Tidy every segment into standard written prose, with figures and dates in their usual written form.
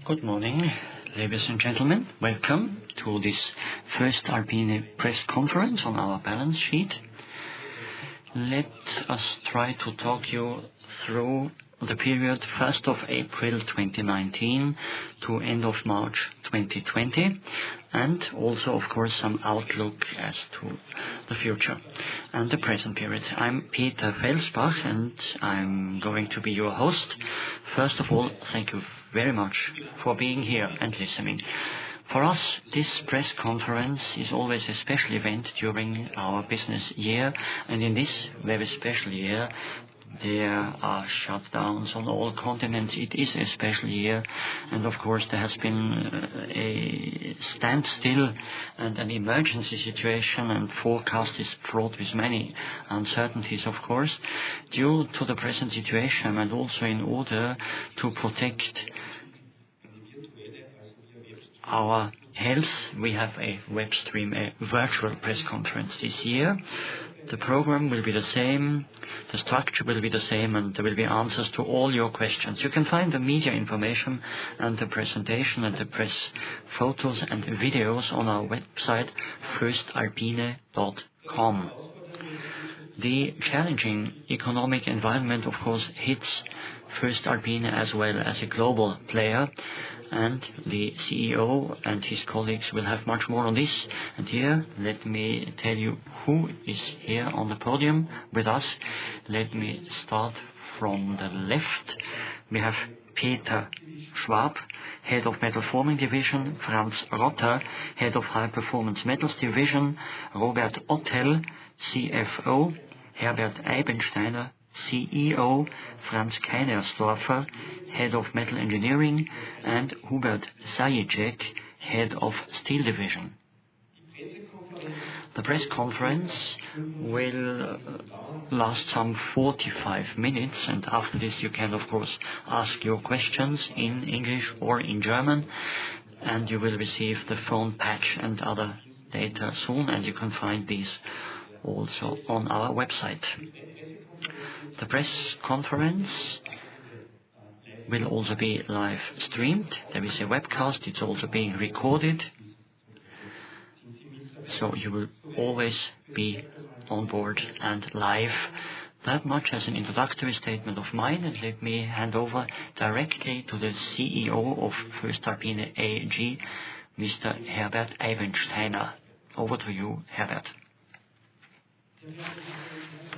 Good morning, ladies and gentlemen. Welcome to this Voestalpine press conference on our balance sheet. Let us try to talk you through the period 1st of April 2019 to end of March 2020, and also, of course, some outlook as to the future and the present period. I'm Peter Felsbach, and I'm going to be your host. First of all, thank you very much for being here and listening. For us, this press conference is always a special event during our business year, and in this very special year, there are shutdowns on all continents. It is a special year, and of course there has been a standstill and an emergency situation, and forecast is fraught with many uncertainties, of course, due to the present situation, and also in order to protect our health, we have a web stream, a virtual press conference this year. The program will be the same, the structure will be the same, and there will be answers to all your questions. You can find the media information and the presentation and the press photos and videos on our website, voestalpine.com. The challenging economic environment, of course, hits Voestalpine as well as a global player, and the CEO and his colleagues will have much more on this. And here, let me tell you who is here on the podium with us. Let me start from the left. We have Peter Schwab, Head of Metal Forming Division, Franz Rotter, Head of High Performance Metals Division, Robert Ottel, CFO, Herbert Eibensteiner, CEO, Franz Keinersdorfer, Head of Metal Engineering, and Hubert Sajicek, Head of Steel Division. The press conference will last some 45 minutes, and after this you can, of course, ask your questions in English or in German, and you will receive the phone patch and other data soon, and you can find these also on our website. The press conference will also be live streamed. There is a webcast. It's also being recorded. So you will always be on board and live. That much as an introductory statement of mine, and let me hand over directly to the CEO of Voestalpine AG, Mr. Herbert Eibensteiner. Over to you, Herbert.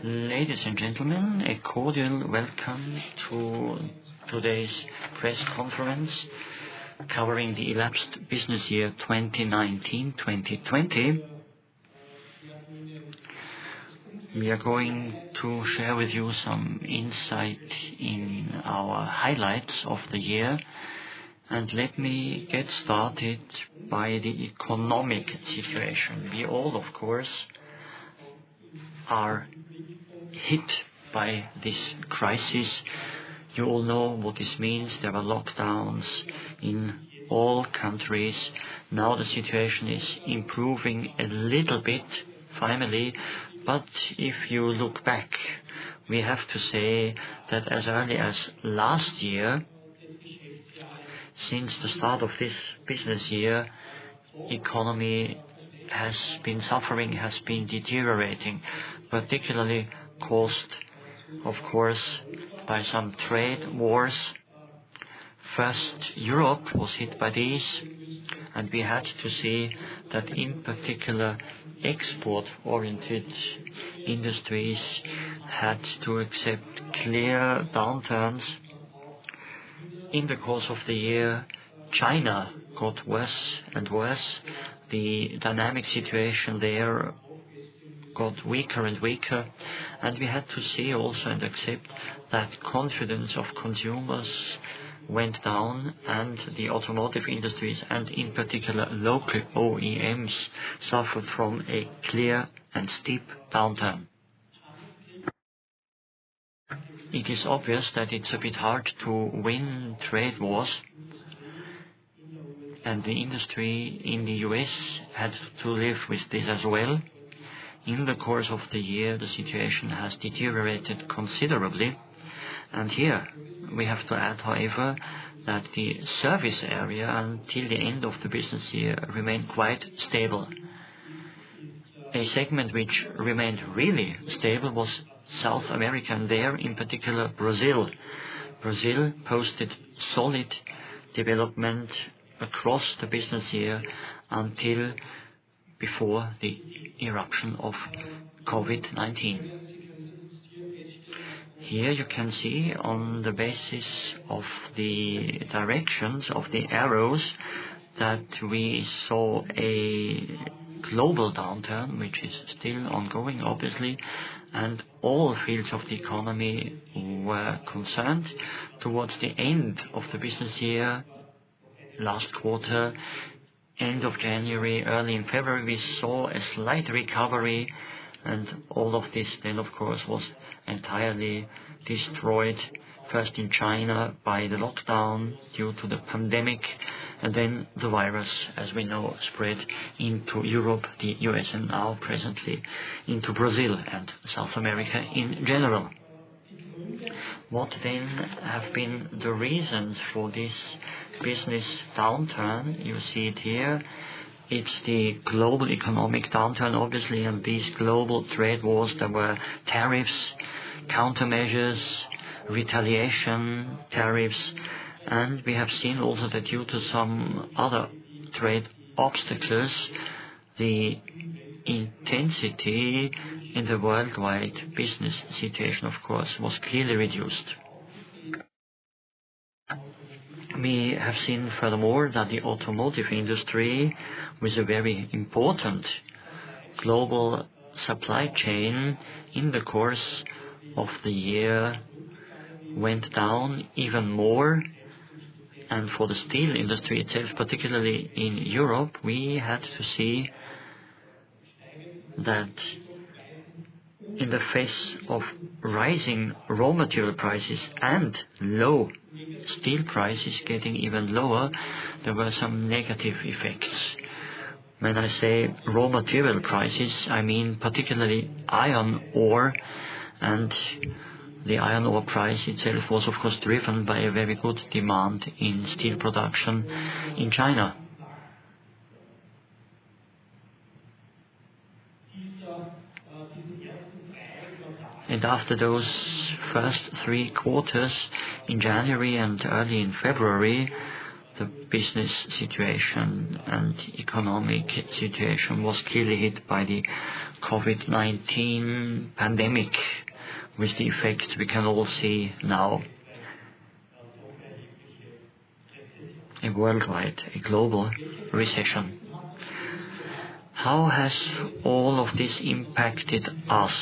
Ladies and gentlemen, a cordial welcome to today's press conference covering the elapsed business year 2019-2020. We are going to share with you some insight in our highlights of the year, and let me get started by the economic situation. We all, of course, are hit by this crisis. You all know what this means. There are lockdowns in all countries. Now the situation is improving a little bit, finally, but if you look back, we have to say that as early as last year, since the start of this business year, economy has been suffering, has been deteriorating, particularly caused, of course, by some trade wars. First, Europe was hit by these, and we had to see that in particular export-oriented industries had to accept clear downturns. In the course of the year, China got worse and worse. The dynamic situation there got weaker and weaker, and we had to see also and accept that confidence of consumers went down, and the automotive industries, and in particular local OEMs, suffered from a clear and steep downturn. It is obvious that it's a bit hard to win trade wars, and the industry in the US had to live with this as well. In the course of the year, the situation has deteriorated considerably, and here we have to add, however, that the service area until the end of the business year remained quite stable. A segment which remained really stable was South America, and there in particular Brazil. Brazil posted solid development across the business year until before the eruption of COVID-19. Here you can see on the basis of the directions of the arrows that we saw a global downturn, which is still ongoing, obviously, and all fields of the economy were concerned. Towards the end of the business year, last quarter, end of January, early in February, we saw a slight recovery, and all of this then, of course, was entirely destroyed, first in China by the lockdown due to the pandemic, and then the virus, as we know, spread into Europe, the US, and now presently into Brazil and South America in general. What then have been the reasons for this business downturn? You see it here. It's the global economic downturn, obviously, and these global trade wars. There were tariffs, countermeasures, retaliation tariffs, and we have seen also that due to some other trade obstacles, the intensity in the worldwide business situation, of course, was clearly reduced. We have seen furthermore that the automotive industry, with a very important global supply chain, in the course of the year went down even more. And for the steel industry itself, particularly in Europe, we had to see that in the face of rising raw material prices and low steel prices getting even lower, there were some negative effects. When I say raw material prices, I mean particularly iron ore, and the iron ore price itself was of course driven by a very good demand in steel production in China. And after those first 3 quarters in January and early in February, the business situation and economic situation was clearly hit by the COVID-19 pandemic, with the effects we can all see now. A worldwide, a global recession. How has all of this impacted us?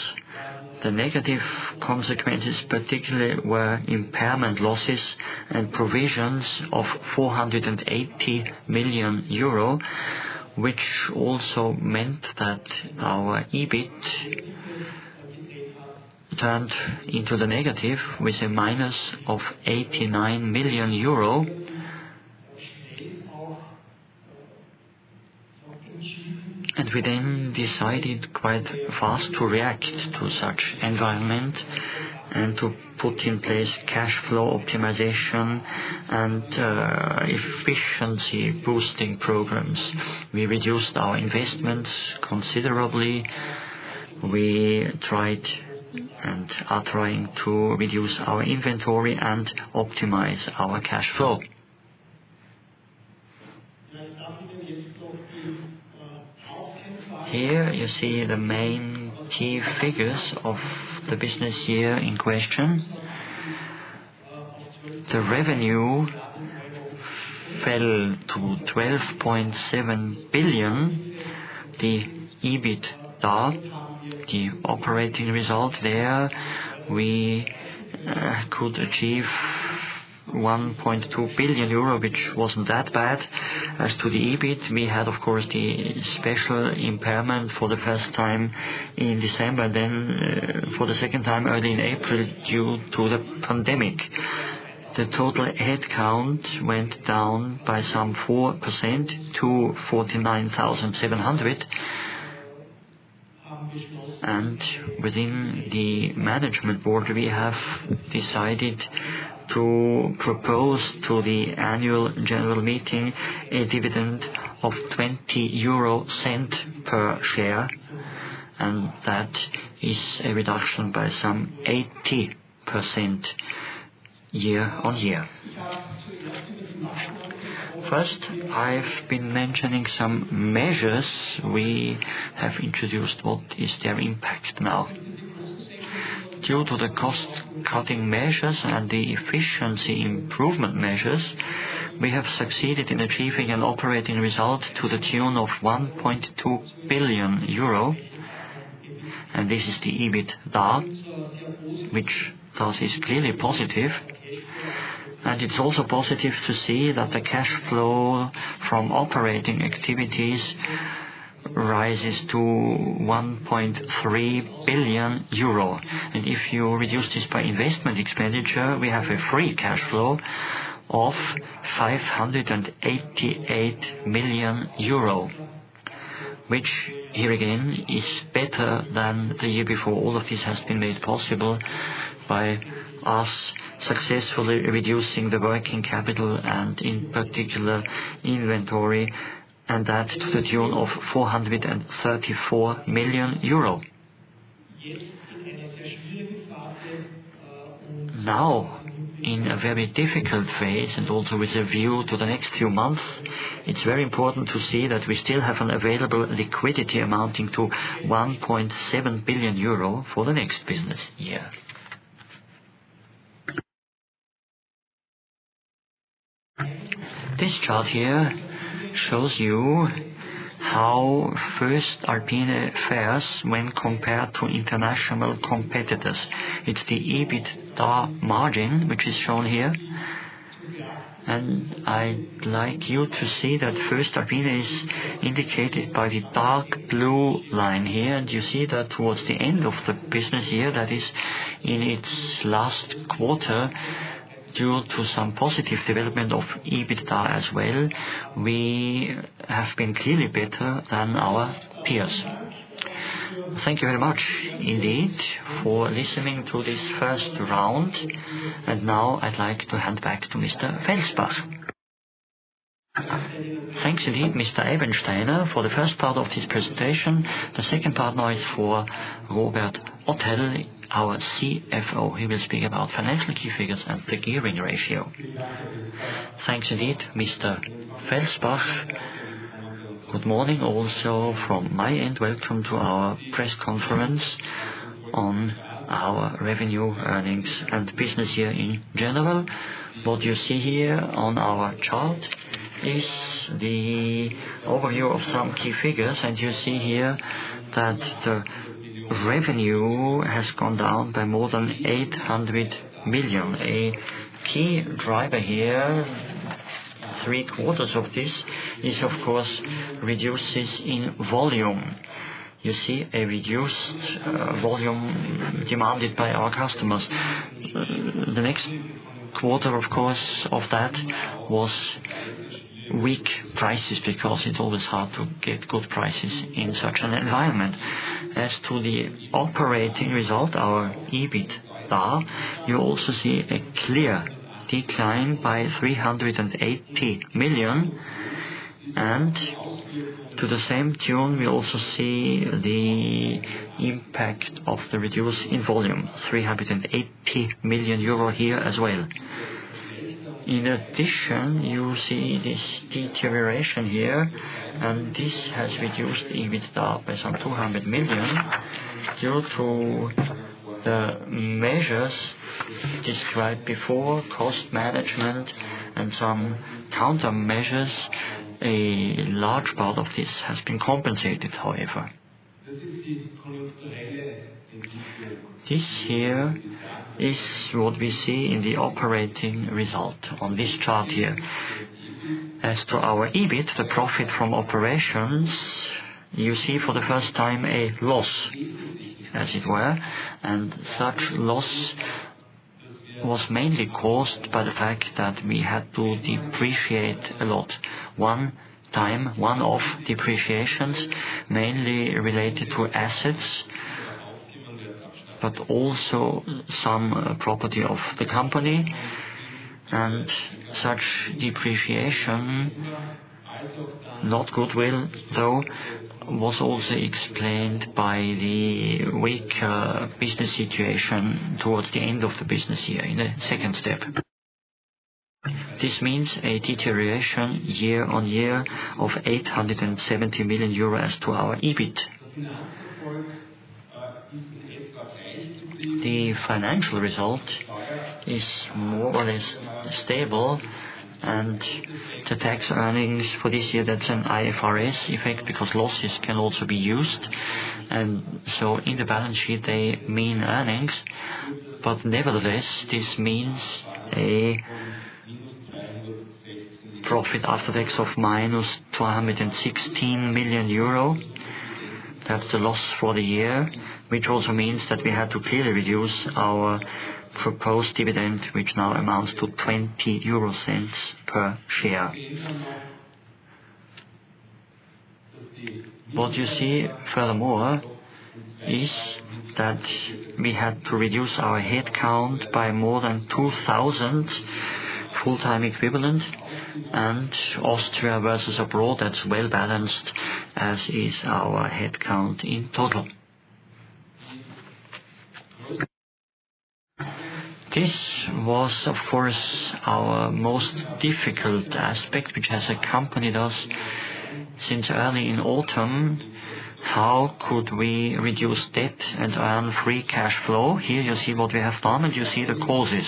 The negative consequences particularly were impairment losses and provisions of 480 million euro, which also meant that our EBIT turned into the negative with a minus of 89 million euro. And we then decided quite fast to react to such environment and to put in place cash flow optimization and efficiency boosting programs. We reduced our investments considerably. We tried and are trying to reduce our inventory and optimize our cash flow. Here you see the main key figures of the business year in question. The revenue fell to 12.7 billion. The EBITDA, the operating result there, we could achieve 1.2 billion euro, which wasn't that bad. As to the EBIT, we had, of course, the special impairment for the first time in December, then for the second time early in April due to the pandemic. The total headcount went down by some 4% to 49,700. And within the management board, we have decided to propose to the annual general meeting a dividend of 20 € per share, and that is a reduction by some 80% year on year. First, I've been mentioning some measures we have introduced. What is their impact now? Due to the cost-cutting measures and the efficiency improvement measures, we have succeeded in achieving an operating result to the tune of 1.2 billion euro, and this is the EBITDA, which thus is clearly positive. And it's also positive to see that the cash flow from operating activities rises to 1.3 billion euro. And if you reduce this by investment expenditure, we have a free cash flow of 588 million euro, which here again is better than the year before. All of this has been made possible by us successfully reducing the working capital and in particular inventory, and that to the tune of 434 million euro. Now, in a very difficult phase and also with a view to the next few months, it's very important to see that we still have an available liquidity amounting to 1.7 billion euro for the next business year. This chart here shows you how Voestalpine fares when compared to international competitors. It's the EBITDA margin which is shown here, and I'd like you to see that Voestalpine is indicated by the dark blue line here, and you see that towards the end of the business year, that is in its last quarter, due to some positive development of EBITDA as well, we have been clearly better than our peers. Thank you very much indeed for listening to this first round, and now I'd like to hand back to Mr. Felsbach. Thanks indeed, Mr. Eibensteiner, for the first part of this presentation. The second part now is for Robert Ottel, our CFO. He will speak about financial key figures and the gearing ratio. Thanks indeed, Mr. Felsbach. Good morning also from my end. Welcome to our press conference on our revenue, earnings and business year in general. What you see here on our chart is the overview of some key figures, and you see here that the revenue has gone down by more than 800 million. A key driver here, 3/4 of this, is of course reduces in volume. You see a reduced volume demanded by our customers. The next quarter, of course, of that was weak prices, because it's always hard to get good prices in such an environment. As to the operating result, our EBITDA, you also see a clear decline by 380 million, and to the same tune we also see the impact of the reduce in volume, 380 million euro here as well. In addition, you see this deterioration here, and this has reduced EBITDA by some 200 million due to the measures described before, cost management and some countermeasures. A large part of this has been compensated, however. This here is what we see in the operating result on this chart here. As to our EBIT, the profit from operations, you see for the first time a loss, as it were, and such loss was mainly caused by the fact that we had to depreciate a lot. One-off depreciations, mainly related to assets, but also some property of the company. and such depreciation, not goodwill though, was also explained by the weak business situation towards the end of the business year in the second step. This means a deterioration year on year of 870 million euro as to our EBIT. The financial result is more or less stable, and the tax earnings for this year, that's an IFRS effect because losses can also be used, and so in the balance sheet they mean earnings, but nevertheless this means a profit after tax of minus 216 million euro. That's the loss for the year, which also means that we had to clearly reduce our proposed dividend, which now amounts to 20 euro cents per share. What you see furthermore is that we had to reduce our head count by more than 2,000 full-time equivalent, and Austria versus abroad, that's well balanced, as is our head count in total. This was, of course, our most difficult aspect, which has accompanied us since early in autumn. How could we reduce debt and earn free cash flow? Here you see what we have done, and you see the causes.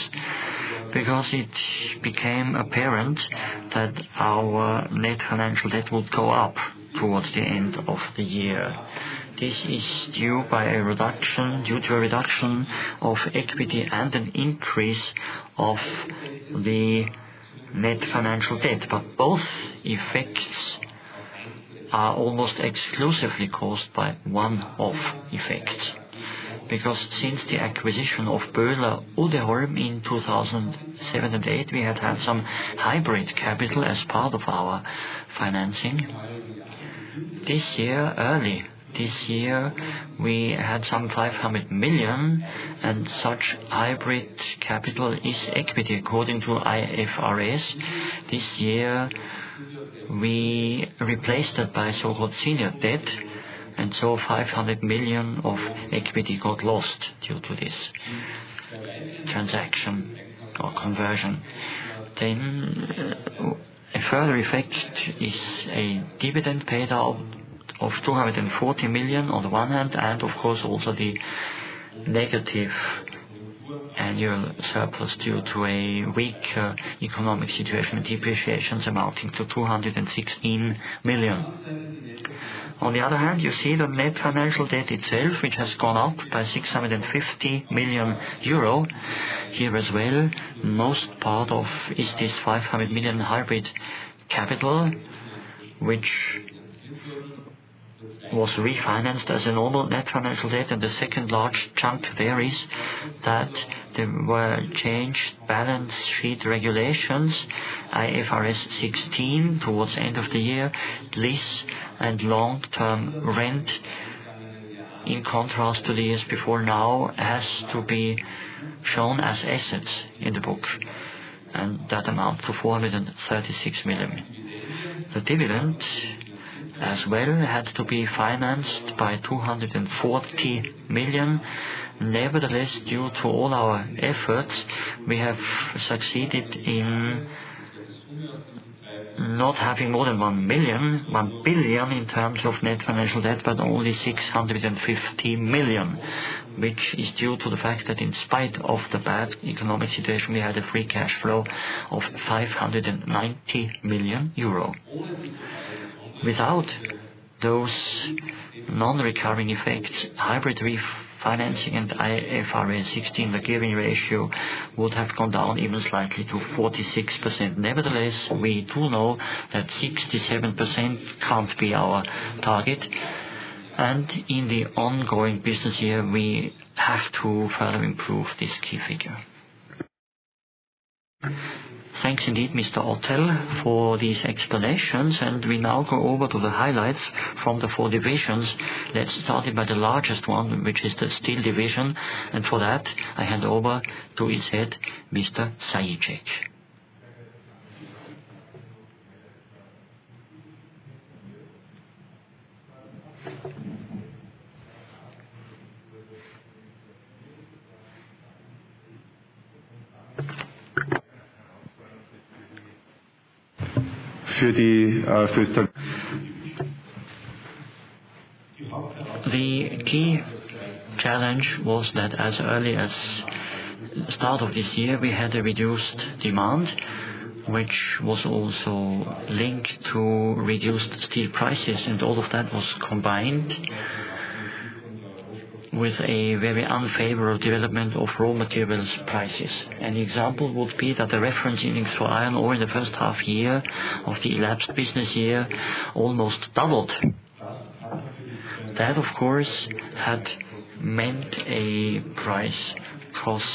Because it became apparent that our net financial debt would go up towards the end of the year. This is due to a reduction of equity and an increase of the net financial debt. But both effects are almost exclusively caused by one-off effects. Because since the acquisition of Böhler Udeholm in 2007 and 2008, we had some hybrid capital as part of our financing. Early this year, we had some 500 million, and such hybrid capital is equity according to IFRS. This year, we replaced it by so-called senior debt, and so 500 million of equity got lost due to this transaction or conversion. Then a further effect is a dividend paid out of 240 million on the one hand, and of course also the negative annual surplus due to a weak economic situation and depreciations amounting to 216 million. On the other hand, you see the net financial debt itself, which has gone up by 650 million euro. Here as well, most part of is this 500 million hybrid capital, which was refinanced as a normal net financial debt, and the second large chunk there is that there were changed balance sheet regulations, IFRS 16 towards the end of the year, lease and long-term rent, in contrast to the years before, now has to be shown as assets in the book, and that amounts to 436 million. The dividend as well had to be financed by 240 million. Nevertheless, due to all our efforts, we have succeeded in not having more than 1 billion in terms of net financial debt, but only 650 million, which is due to the fact that in spite of the bad economic situation, we had a free cash flow of 590 million euro. Without those non-recurring effects, hybrid refinancing and IFRS 16, the gearing ratio would have gone down even slightly to 46%. Nevertheless, we do know that 67% can't be our target, and in the ongoing business year, we have to further improve this key figure. Thanks indeed, Mr. Ottel, for these explanations, and we now go over to the highlights from the 4 divisions. Let's start by the largest one, which is the steel division, and for that I hand over to its head, Mr. Sajicek. Für die Voestalpine. The key challenge was that as early as start of this year we had a reduced demand, which was also linked to reduced steel prices, and all of that was combined with a very unfavorable development of raw materials prices. An example would be that the reference index for iron ore in the first half year of the elapsed business year almost doubled. That, of course, had meant a price cost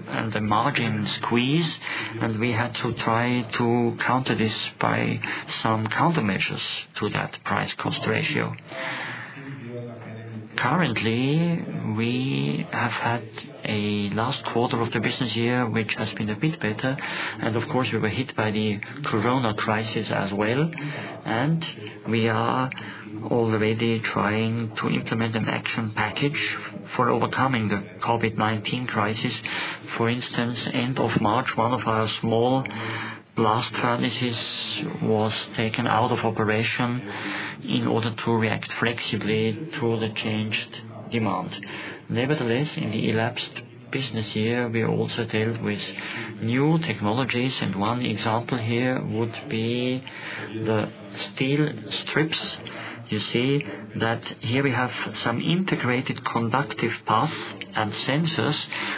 and a margin squeeze, and we had to try to counter this by some countermeasures to that price cost ratio. Currently, we have had a last quarter of the business year which has been a bit better, and of course we were hit by the corona crisis as well, and we are already trying to implement an action package for overcoming the COVID-19 crisis. For instance, end of March, one of our small blast furnaces was taken out of operation in order to react flexibly to the changed demand. Nevertheless, in the elapsed business year, we also dealt with new technologies, and one example here would be the steel strips. You see that here we have some integrated conductive paths and sensors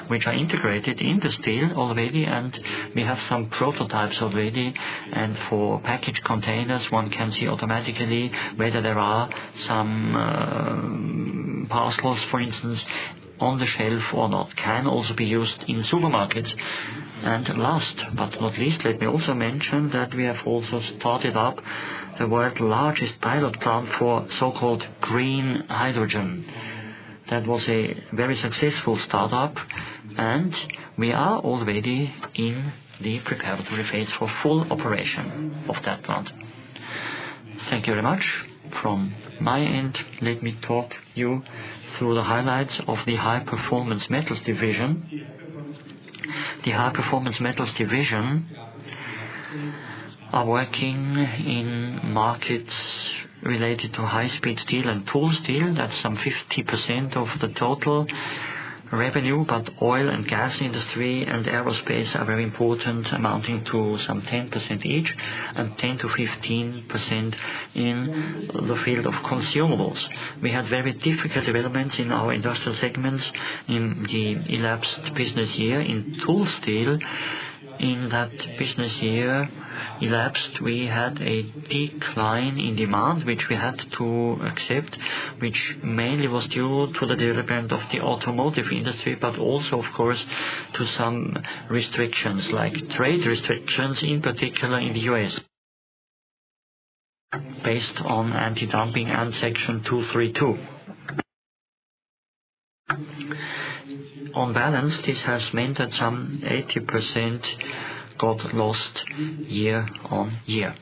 which are integrated in the steel already, and we have some prototypes already, and for package containers one can see automatically whether there are some parcels, for instance, on the shelf or not. Can also be used in supermarkets. And last but not least, let me also mention that we have also started up the world's largest pilot plant for so-called green hydrogen. That was a very successful startup, and we are already in the preparatory phase for full operation of that plant. Thank you very much. From my end, let me talk you through the highlights of the High Performance Metals Division. The High Performance Metals Division are working in markets related to high-speed steel and tool steel. That's some 50% of the total revenue, but oil and gas industry and aerospace are very important, amounting to some 10% each, and 10 to 15% in the field of consumables. We had very difficult developments in our industrial segments in the elapsed business year. In tool steel, in that business year elapsed, we had a decline in demand, which we had to accept, which mainly was due to the development of the automotive industry, but also, of course, to some restrictions, like trade restrictions, in particular in the US, based on anti-dumping and Section 232. On balance, this has meant that some 80% got lost year on year.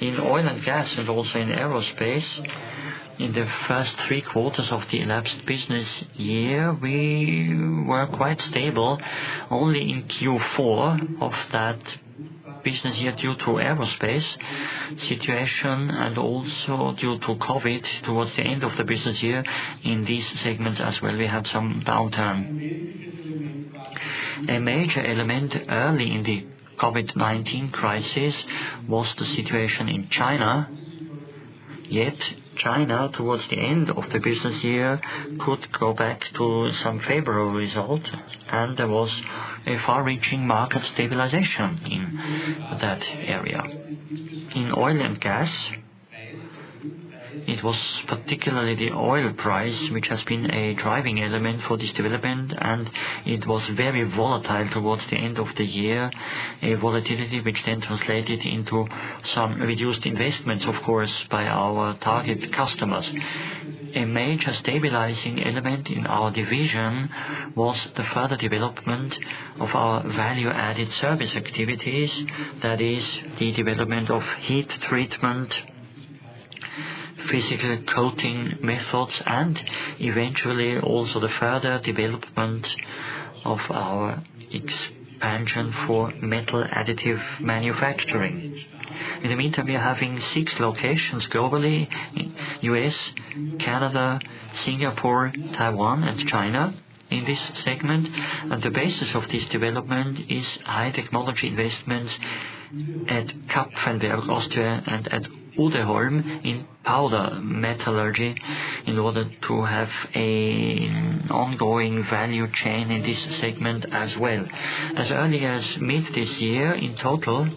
In oil and gas and also in aerospace, in the first 3 quarters of the elapsed business year, we were quite stable. Only in Q4 of that business year, due to aerospace situation and also due to COVID towards the end of the business year, in these segments as well we had some downturn. A major element early in the COVID-19 crisis was the situation in China, yet China towards the end of the business year could go back to some favorable result, and there was a far-reaching market stabilization in that area. In oil and gas, it was particularly the oil price which has been a driving element for this development, and it was very volatile towards the end of the year, a volatility which then translated into some reduced investments, of course, by our target customers. A major stabilizing element in our division was the further development of our value-added service activities, that is, the development of heat treatment, physical coating methods, and eventually also the further development of our expansion for metal additive manufacturing. In the meantime, we are having 6 locations globally in US, Canada, Singapore, Taiwan and China in this segment, and the basis of this development is high technology investments at Kapfenberg, Austria, and at Udeholm in powder metallurgy in order to have an ongoing value chain in this segment as well. As early as mid this year, in total,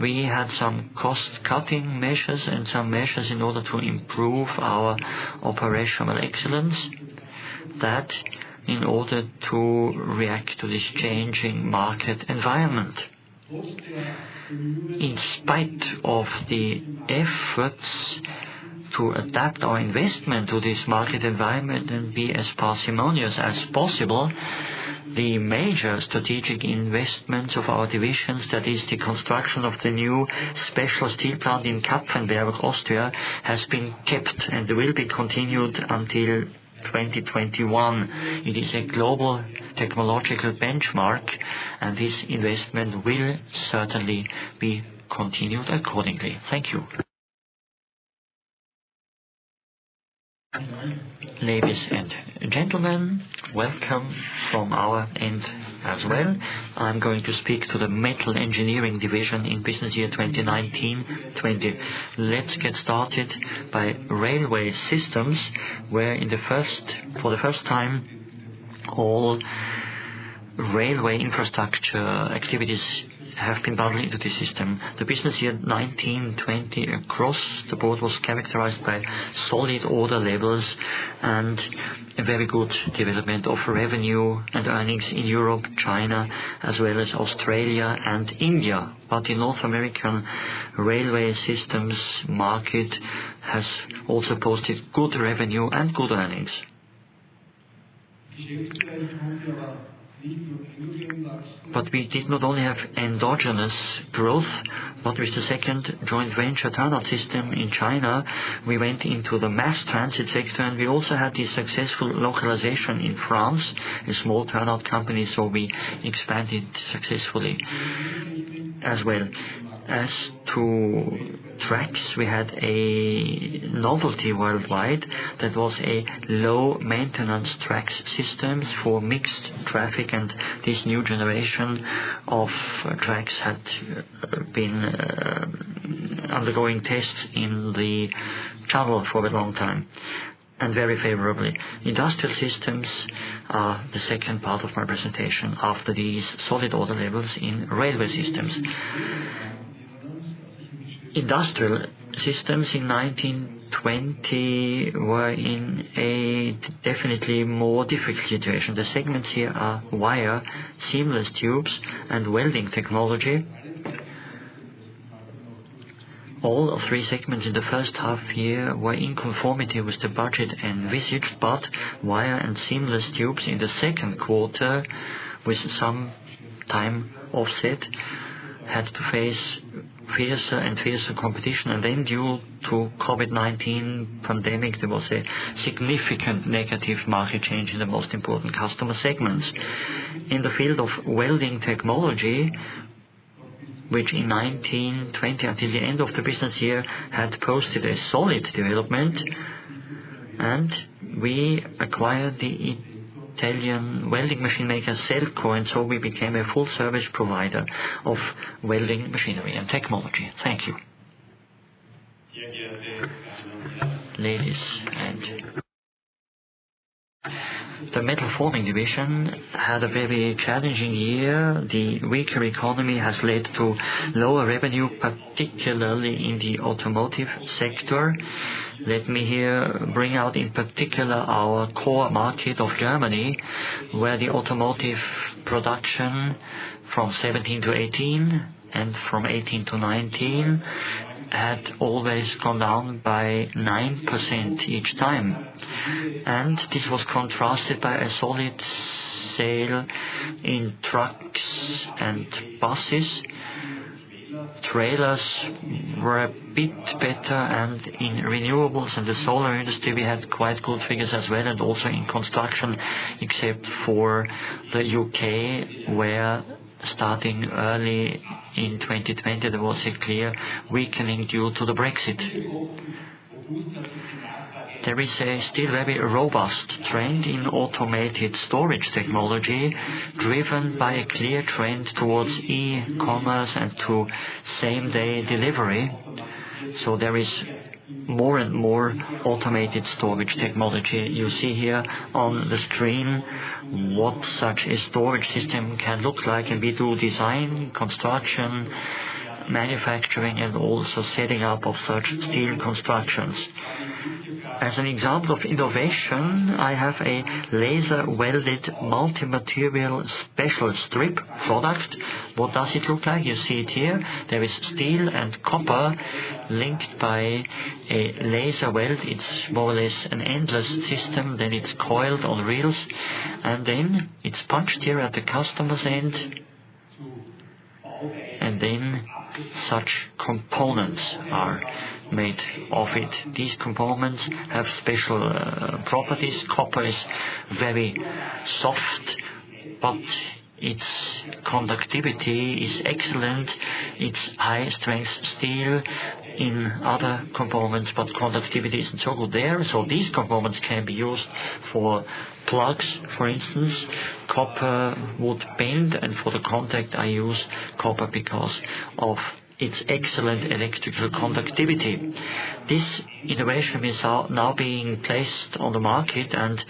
we had some cost-cutting measures and some measures in order to improve our operational excellence, that in order to react to this changing market environment. In spite of the efforts to adapt our investment to this market environment and be as parsimonious as possible, the major strategic investments of our divisions, that is the construction of the new special steel plant in Kapfenberg, Austria, has been kept and will be continued until 2021. It is a global technological benchmark, and this investment will certainly be continued accordingly. Thank you. Ladies and gentlemen, welcome from our end as well. I'm going to speak to the Metal Engineering Division in business year 2019-20. Let's get started by railway systems, where for the first time all railway infrastructure activities have been bundled into the system. The business year 1920 across the board was characterized by solid order levels and a very good development of revenue and earnings in Europe, China, as well as Australia and India. But the North American railway systems market has also posted good revenue and good earnings. But we did not only have endogenous growth, but with the second joint venture turnout system in China, we went into the mass transit sector, and we also had the successful localization in France, a small turnout company, so we expanded successfully as well. As to tracks, we had a novelty worldwide that was a low maintenance tracks systems for mixed traffic, and this new generation of tracks had been undergoing tests in the channel for a long time and very favorably. Industrial systems are the second part of my presentation after these solid order levels in railway systems. Industrial systems in 1920 were in a definitely more difficult situation. The segments here are wire, seamless tubes, and welding technology. All 3 segments in the first half year were in conformity with the budget envisaged, but wire and seamless tubes in the second quarter, with some time offset, had to face fiercer and fiercer competition, and then due to COVID-19 pandemic there was a significant negative market change in the most important customer segments. In the field of welding technology, which in 1920 until the end of the business year had posted a solid development, and we acquired the Italian welding machine maker Selco, and so we became a full service provider of welding machinery and technology. Thank you. Ladies and the metal forming division had a very challenging year. The weaker economy has led to lower revenue, particularly in the automotive sector. Let me here bring out in particular our core market of Germany, where the automotive production from 17 to 18 and from 18 to 19 had always gone down by 9% each time. And this was contrasted by a solid sale in trucks and buses. Trailers were a bit better, and in renewables and the solar industry we had quite good figures as well, and also in construction, except for the UK, where starting early in 2020 there was a clear weakening due to the Brexit. There is a still very robust trend in automated storage technology, driven by a clear trend towards e-commerce and to same-day delivery. So there is more and more automated storage technology. You see here on the screen what such a storage system can look like, and we do design, construction, manufacturing, and also setting up of such steel constructions. As an example of innovation, I have a laser-welded multi-material special strip product. What does it look like? You see it here. There is steel and copper linked by a laser weld. It's more or less an endless system. Then it's coiled on reels, and then it's punched here at the customer's end, and then such components are made of it. These components have special properties. Copper is very soft, but its conductivity is excellent. It's high-strength steel in other components, but conductivity isn't so good there. So these components can be used for plugs, for instance. Copper would bend, and for the contact I use copper because of its excellent electrical conductivity. This innovation is now being placed on the market, and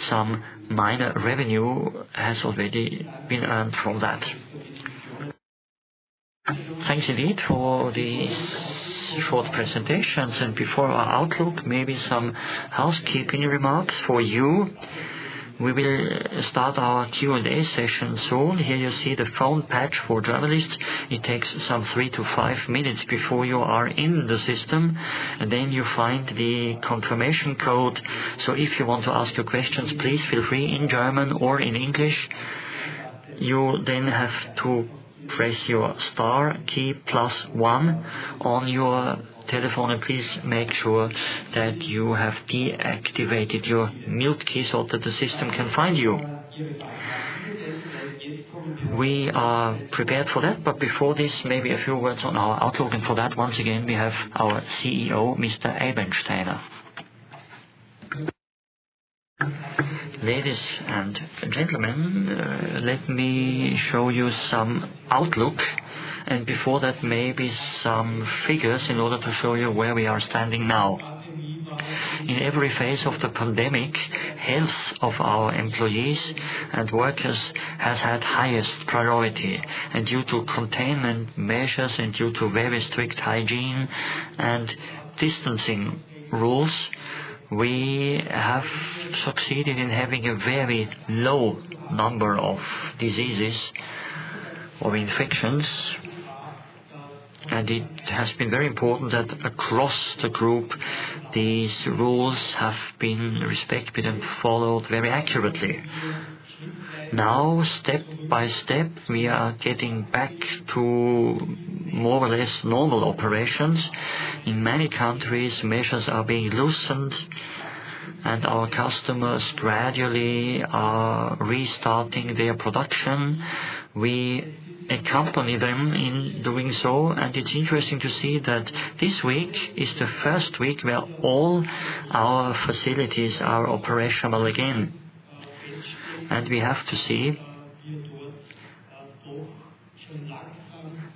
some minor revenue has already been earned from that. Thanks indeed for these short presentations, and before our outlook, maybe some housekeeping remarks for you. We will start our Q&A session soon. Here you see the phone patch for journalists. It takes some 3 to 5 minutes before you are in the system, and then you find the confirmation code. So if you want to ask your questions, please feel free in German or in English. You then have to press your star key +1 on your telephone, and please make sure that you have deactivated your mute key so that the system can find you. We are prepared for that, but before this, maybe a few words on our outlook, and for that, once again, we have our CEO, Mr. Eibensteiner. Ladies and gentlemen, let me show you some outlook, and before that maybe some figures in order to show you where we are standing now. In every phase of the pandemic, health of our employees and workers has had highest priority, and due to containment measures and due to very strict hygiene and distancing rules, we have succeeded in having a very low number of diseases or infections, and it has been very important that across the group these rules have been respected and followed very accurately. Now, step by step, we are getting back to more or less normal operations. In many countries, measures are being loosened, and our customers gradually are restarting their production. We accompany them in doing so, and it's interesting to see that this week is the first week where all our facilities are operational again. And we have to see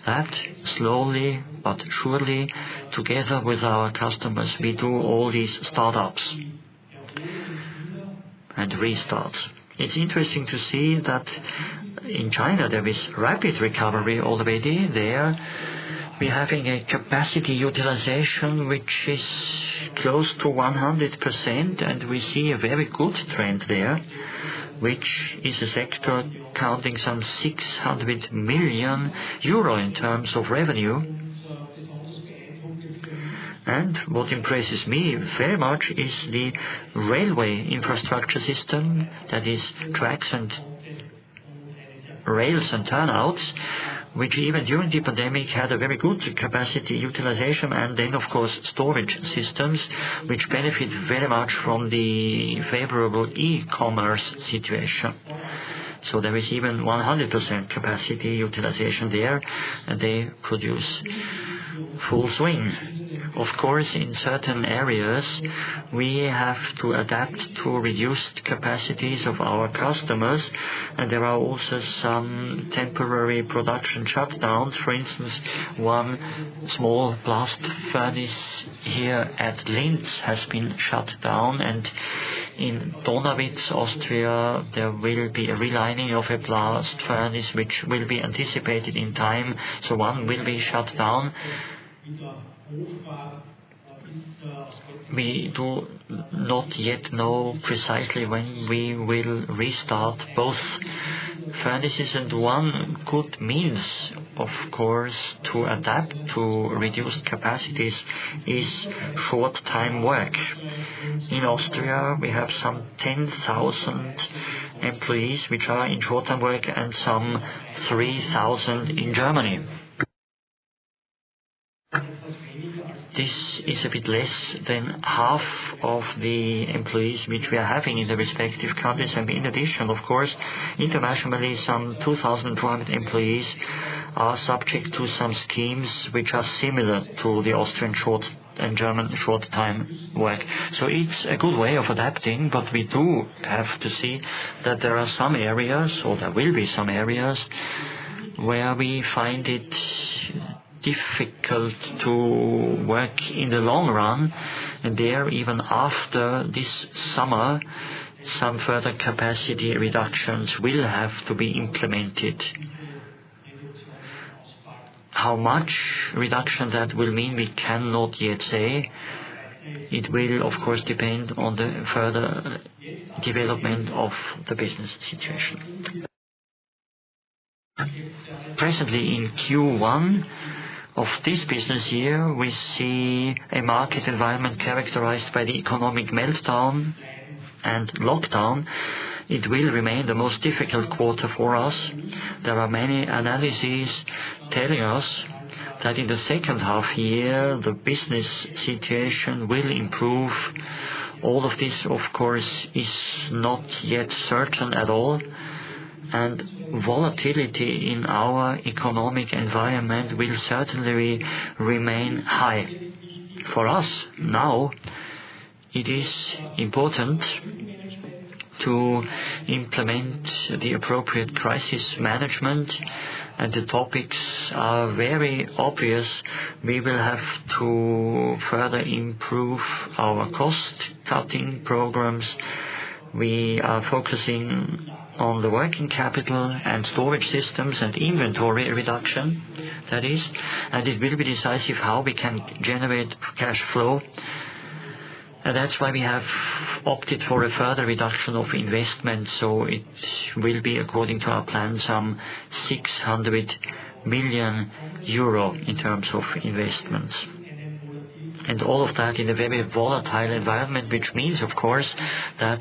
that slowly but surely, together with our customers, we do all these startups and restarts. It's interesting to see that in China there is rapid recovery already. There we're having a capacity utilization which is close to 100%, and we see a very good trend there, which is a sector counting some 600 million euro in terms of revenue. And what impresses me very much is the railway infrastructure system, that is tracks and rails and turnouts, which even during the pandemic had a very good capacity utilization, and then of course storage systems, which benefit very much from the favorable e-commerce situation. So there is even 100% capacity utilization there, and they produce full swing. Of course, in certain areas, we have to adapt to reduced capacities of our customers, and there are also some temporary production shutdowns. For instance, one small blast furnace here at Linz has been shut down, and in Donawitz, Austria, there will be a relining of a blast furnace which will be anticipated in time, so one will be shut down. We do not yet know precisely when we will restart both furnaces, and one good means, of course, to adapt to reduced capacities is short-time work. In Austria, we have some 10,000 employees which are in short-time work, and some 3,000 in Germany. This is a bit less than half of the employees which we are having in the respective countries, and in addition, of course, internationally, some 2,200 employees are subject to some schemes which are similar to the Austrian short and German short-time work. So it's a good way of adapting, but we do have to see that there are some areas, or there will be some areas, where we find it difficult to work in the long run, and there, even after this summer, some further capacity reductions will have to be implemented. How much reduction that will mean, we cannot yet say. It will, of course, depend on the further development of the business situation. Presently, in Q1 of this business year, we see a market environment characterized by the economic meltdown and lockdown. It will remain the most difficult quarter for us. There are many analyses telling us that in the second half year the business situation will improve. All of this, of course, is not yet certain at all, and volatility in our economic environment will certainly remain high. For us now, it is important to implement the appropriate crisis management, and the topics are very obvious. We will have to further improve our cost-cutting programs. We are focusing on the working capital and storage systems and inventory reduction, that is, and it will be decisive how we can generate cash flow. And that's why we have opted for a further reduction of investment, so it will be, according to our plan, some 600 million euro in terms of investments. And all of that in a very volatile environment, which means, of course, that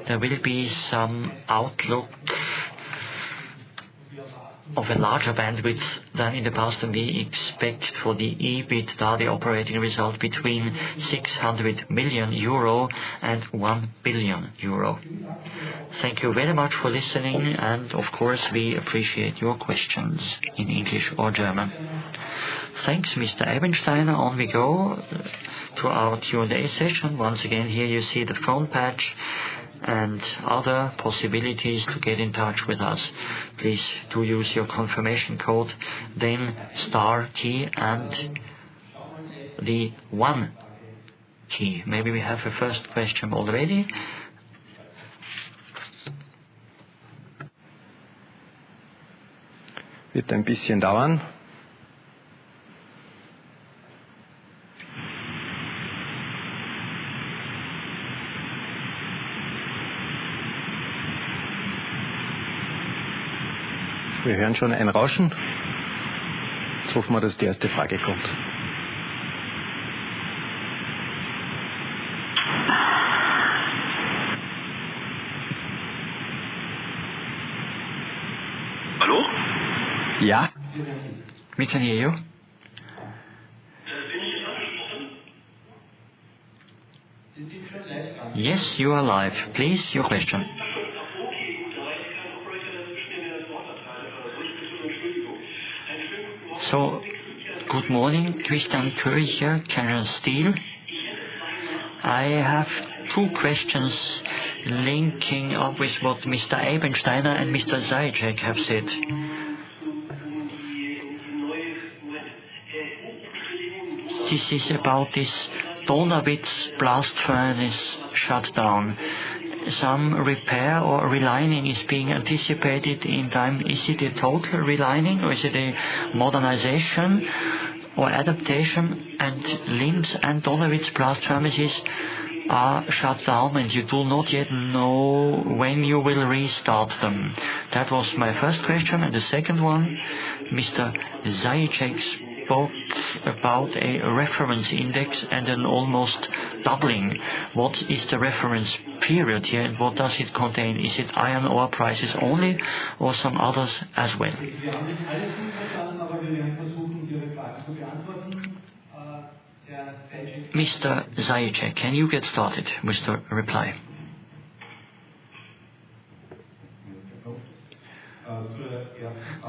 there will be some outlook of a larger bandwidth than in the past, and we expect for the EBITDA, the operating result, between 600 million euro and 1 billion euro. Thank you very much for listening, and of course we appreciate your questions in English or German. Thanks, Mr. Eibensteiner. On we go to our Q&A session. Once again, here you see the phone patch and other possibilities to get in touch with us. Please do use your confirmation code, then star key and the 1 key. Maybe we have a first question already. Wird ein bisschen dauern. Wir hören schon ein Rauschen. Jetzt hoffen wir, dass die erste Frage kommt. Ja. We can hear you. Yes, you are live. Please, your question. So, good morning, Christian Kircher, Canadian Steel. I have two questions linking up with what Mr. Eibensteiner and Mr. Zajac have said. This is about this Donawitz blast furnace shutdown. Some repair or relining is being anticipated in time. Is it a total relining or is it a modernization or adaptation? And Linz and Donawitz blast furnaces are shut down and you do not yet know when you will restart them. That was my first question. And the second one, Mr. Zajac spoke about a reference index and an almost doubling. What is the reference period here and what does it contain? Is it iron ore prices only or some others as well? Mr. Zajac, can you get started with the reply?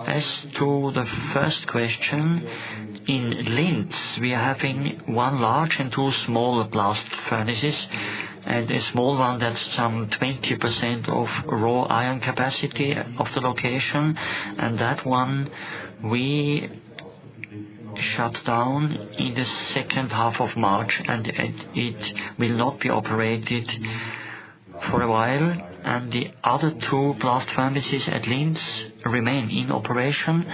As to the first question, in Linz we are having one large and two small blast furnaces, and a small one that's some 20% of raw iron capacity of the location, and that one we shut down in the second half of March, and it will not be operated for a while, and the other two blast furnaces at Linz remain in operation,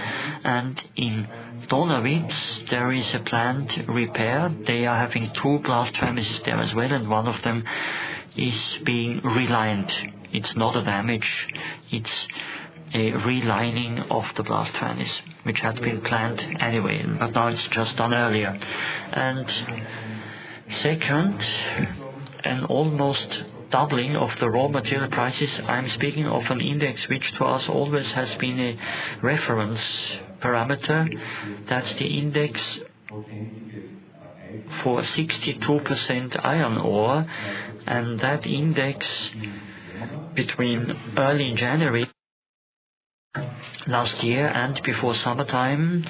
and in Donawitz there is a planned repair. They are having two blast furnaces there as well, and one of them is being relined. It's not a damage, it's a relining of the blast furnace, which had been planned anyway, but now it's just done earlier. And second, an almost doubling of the raw material prices. I'm speaking of an index which to us always has been a reference parameter. That's the index for 62% iron ore, and that index between early January last year and before summertime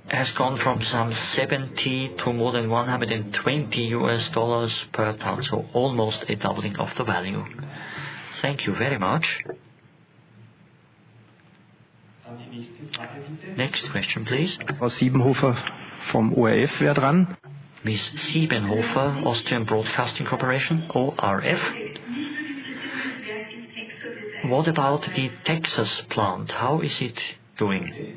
has gone from some 70 to more than $120 per ton, so almost a doubling of the value. Thank you very much. Next question, please. Frau Siebenhofer vom ORF wäre dran. Ms. Siebenhofer, Austrian Broadcasting Corporation, ORF. What about the Texas plant? How is it doing?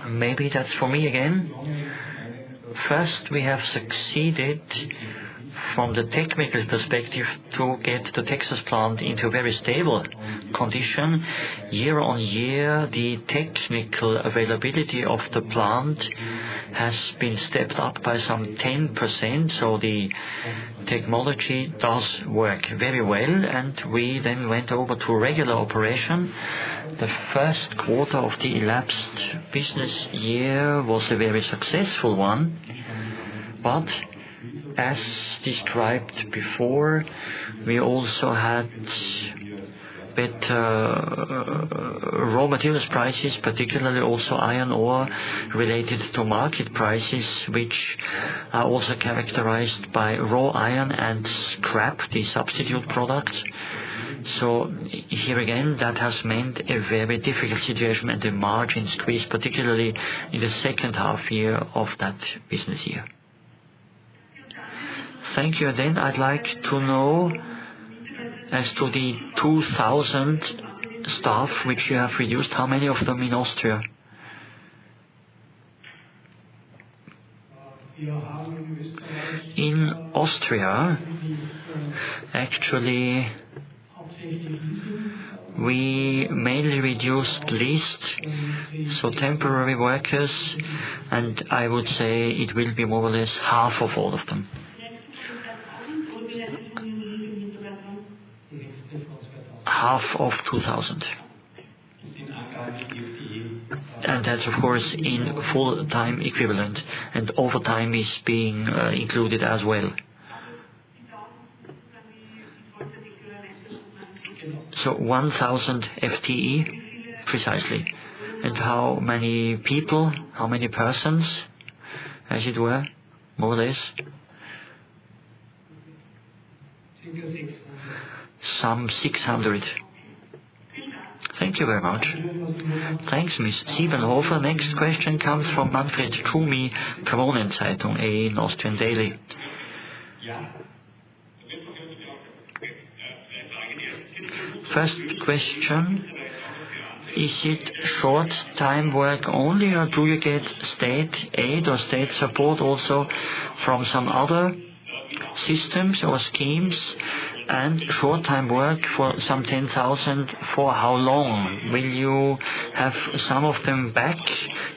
Maybe that's for me again. First, we have succeeded from the technical perspective to get the Texas plant into a very stable condition. Year on year, the technical availability of the plant has been stepped up by some 10%, so the technology does work very well, and we then went over to regular operation. The first quarter of the elapsed business year was a very successful one, but as described before, we also had better raw materials prices, particularly also iron ore related to market prices, which are also characterized by raw iron and scrap, the substitute products. So here again, that has meant a very difficult situation and a margin squeeze, particularly in the second half year of that business year. Thank you. Then I'd like to know, as to the 2,000 staff which you have reduced, how many of them in Austria? In Austria, actually, we mainly reduced leased, so temporary workers, and I would say it will be more or less half of all of them. half of 2,000. And that's of course in full-time equivalent, and overtime is being included as well. So 1,000 FTE precisely. And how many people, how many persons, as it were, more or less? Some 600. Thank you very much. Thanks, Ms. Siebenhofer. Next question comes from Manfred Schumi, Kronenzeitung, an Austrian daily. First question, is it short-time work only, or do you get state aid or state support also from some other systems or schemes? And short-time work for some 10,000, for how long? Will you have some of them back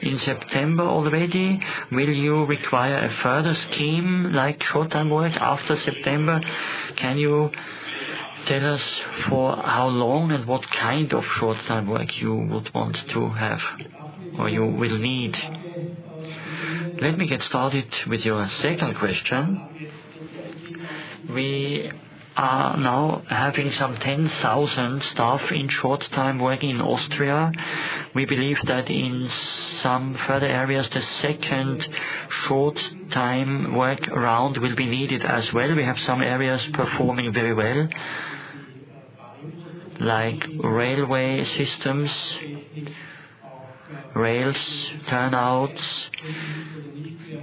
in September already? Will you require a further scheme like short-time work after September? Can you tell us for how long and what kind of short-time work you would want to have or you will need? Let me get started with your second question. We are now having some 10,000 staff in short-time work in Austria. We believe that in some further areas the second short-time work round will be needed as well. We have some areas performing very well, like railway systems, rails, turnouts,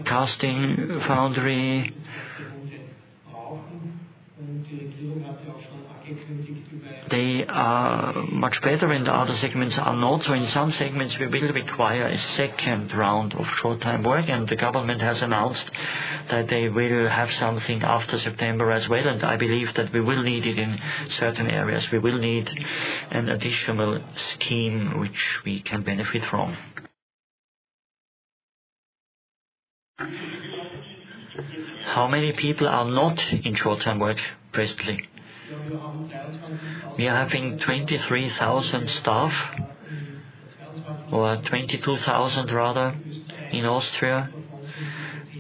casting foundry. They are much better and other segments are not. So in some segments we will require a second round of short-time work, and the government has announced that they will have something after September as well, and I believe that we will need it in certain areas. We will need an additional scheme which we can benefit from. How many people are not in short-time work presently? We are having 23,000 staff, or 22,000 rather, in Austria,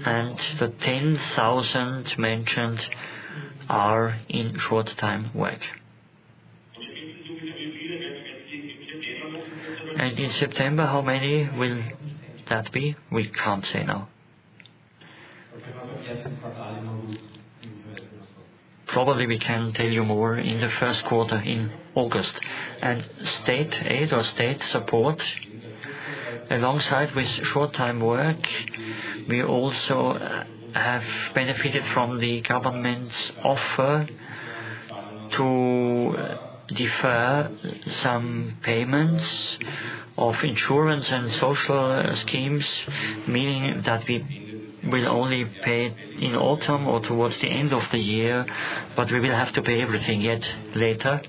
and the 10,000 mentioned are in short-time work. And in September, how many will that be? We can't say now. Probably we can tell you more in the first quarter in August. And state aid or state support, alongside with short-time work, we also have benefited from the government's offer to defer some payments of insurance and social schemes, meaning that we will only pay in autumn or towards the end of the year, but we will have to pay everything yet later.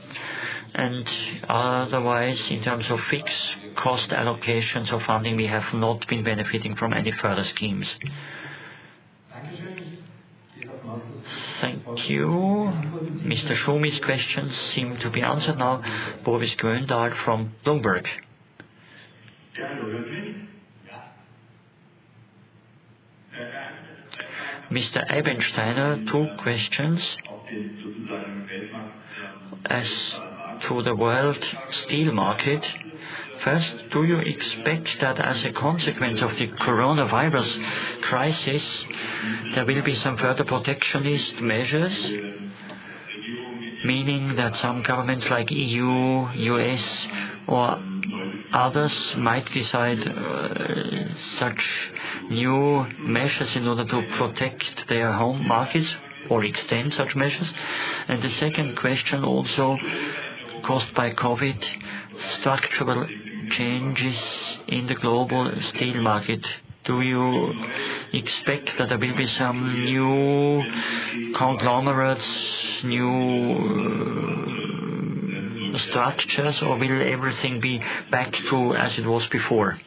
And otherwise, in terms of fixed cost allocations or funding, we have not been benefiting from any further schemes. Thank you. Mr. Schumi's questions seem to be answered now. Boris Gröndahl from Bloomberg. Mr. Eibensteiner, two questions. As to the world steel market, first, do you expect that as a consequence of the coronavirus crisis, there will be some further protectionist measures, meaning that some governments like EU, US, or others might decide such new measures in order to protect their home markets or extend such measures? And the second question, also caused by COVID, structural changes in the global steel market. Do you expect that there will be some new conglomerates, new structures, or will everything be back to as it was before?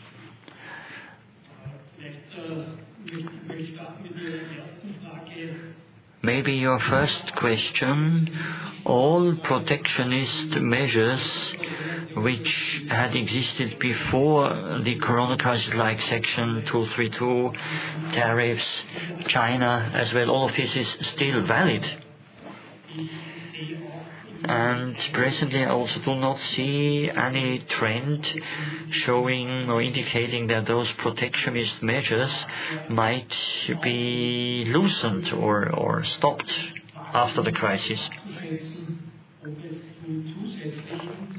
Maybe your first question all protectionist measures which had existed before the corona crisis, like Section 232, tariffs, China as well, all of this is still valid. And presently I also do not see any trend showing or indicating that those protectionist measures might be loosened or stopped after the crisis.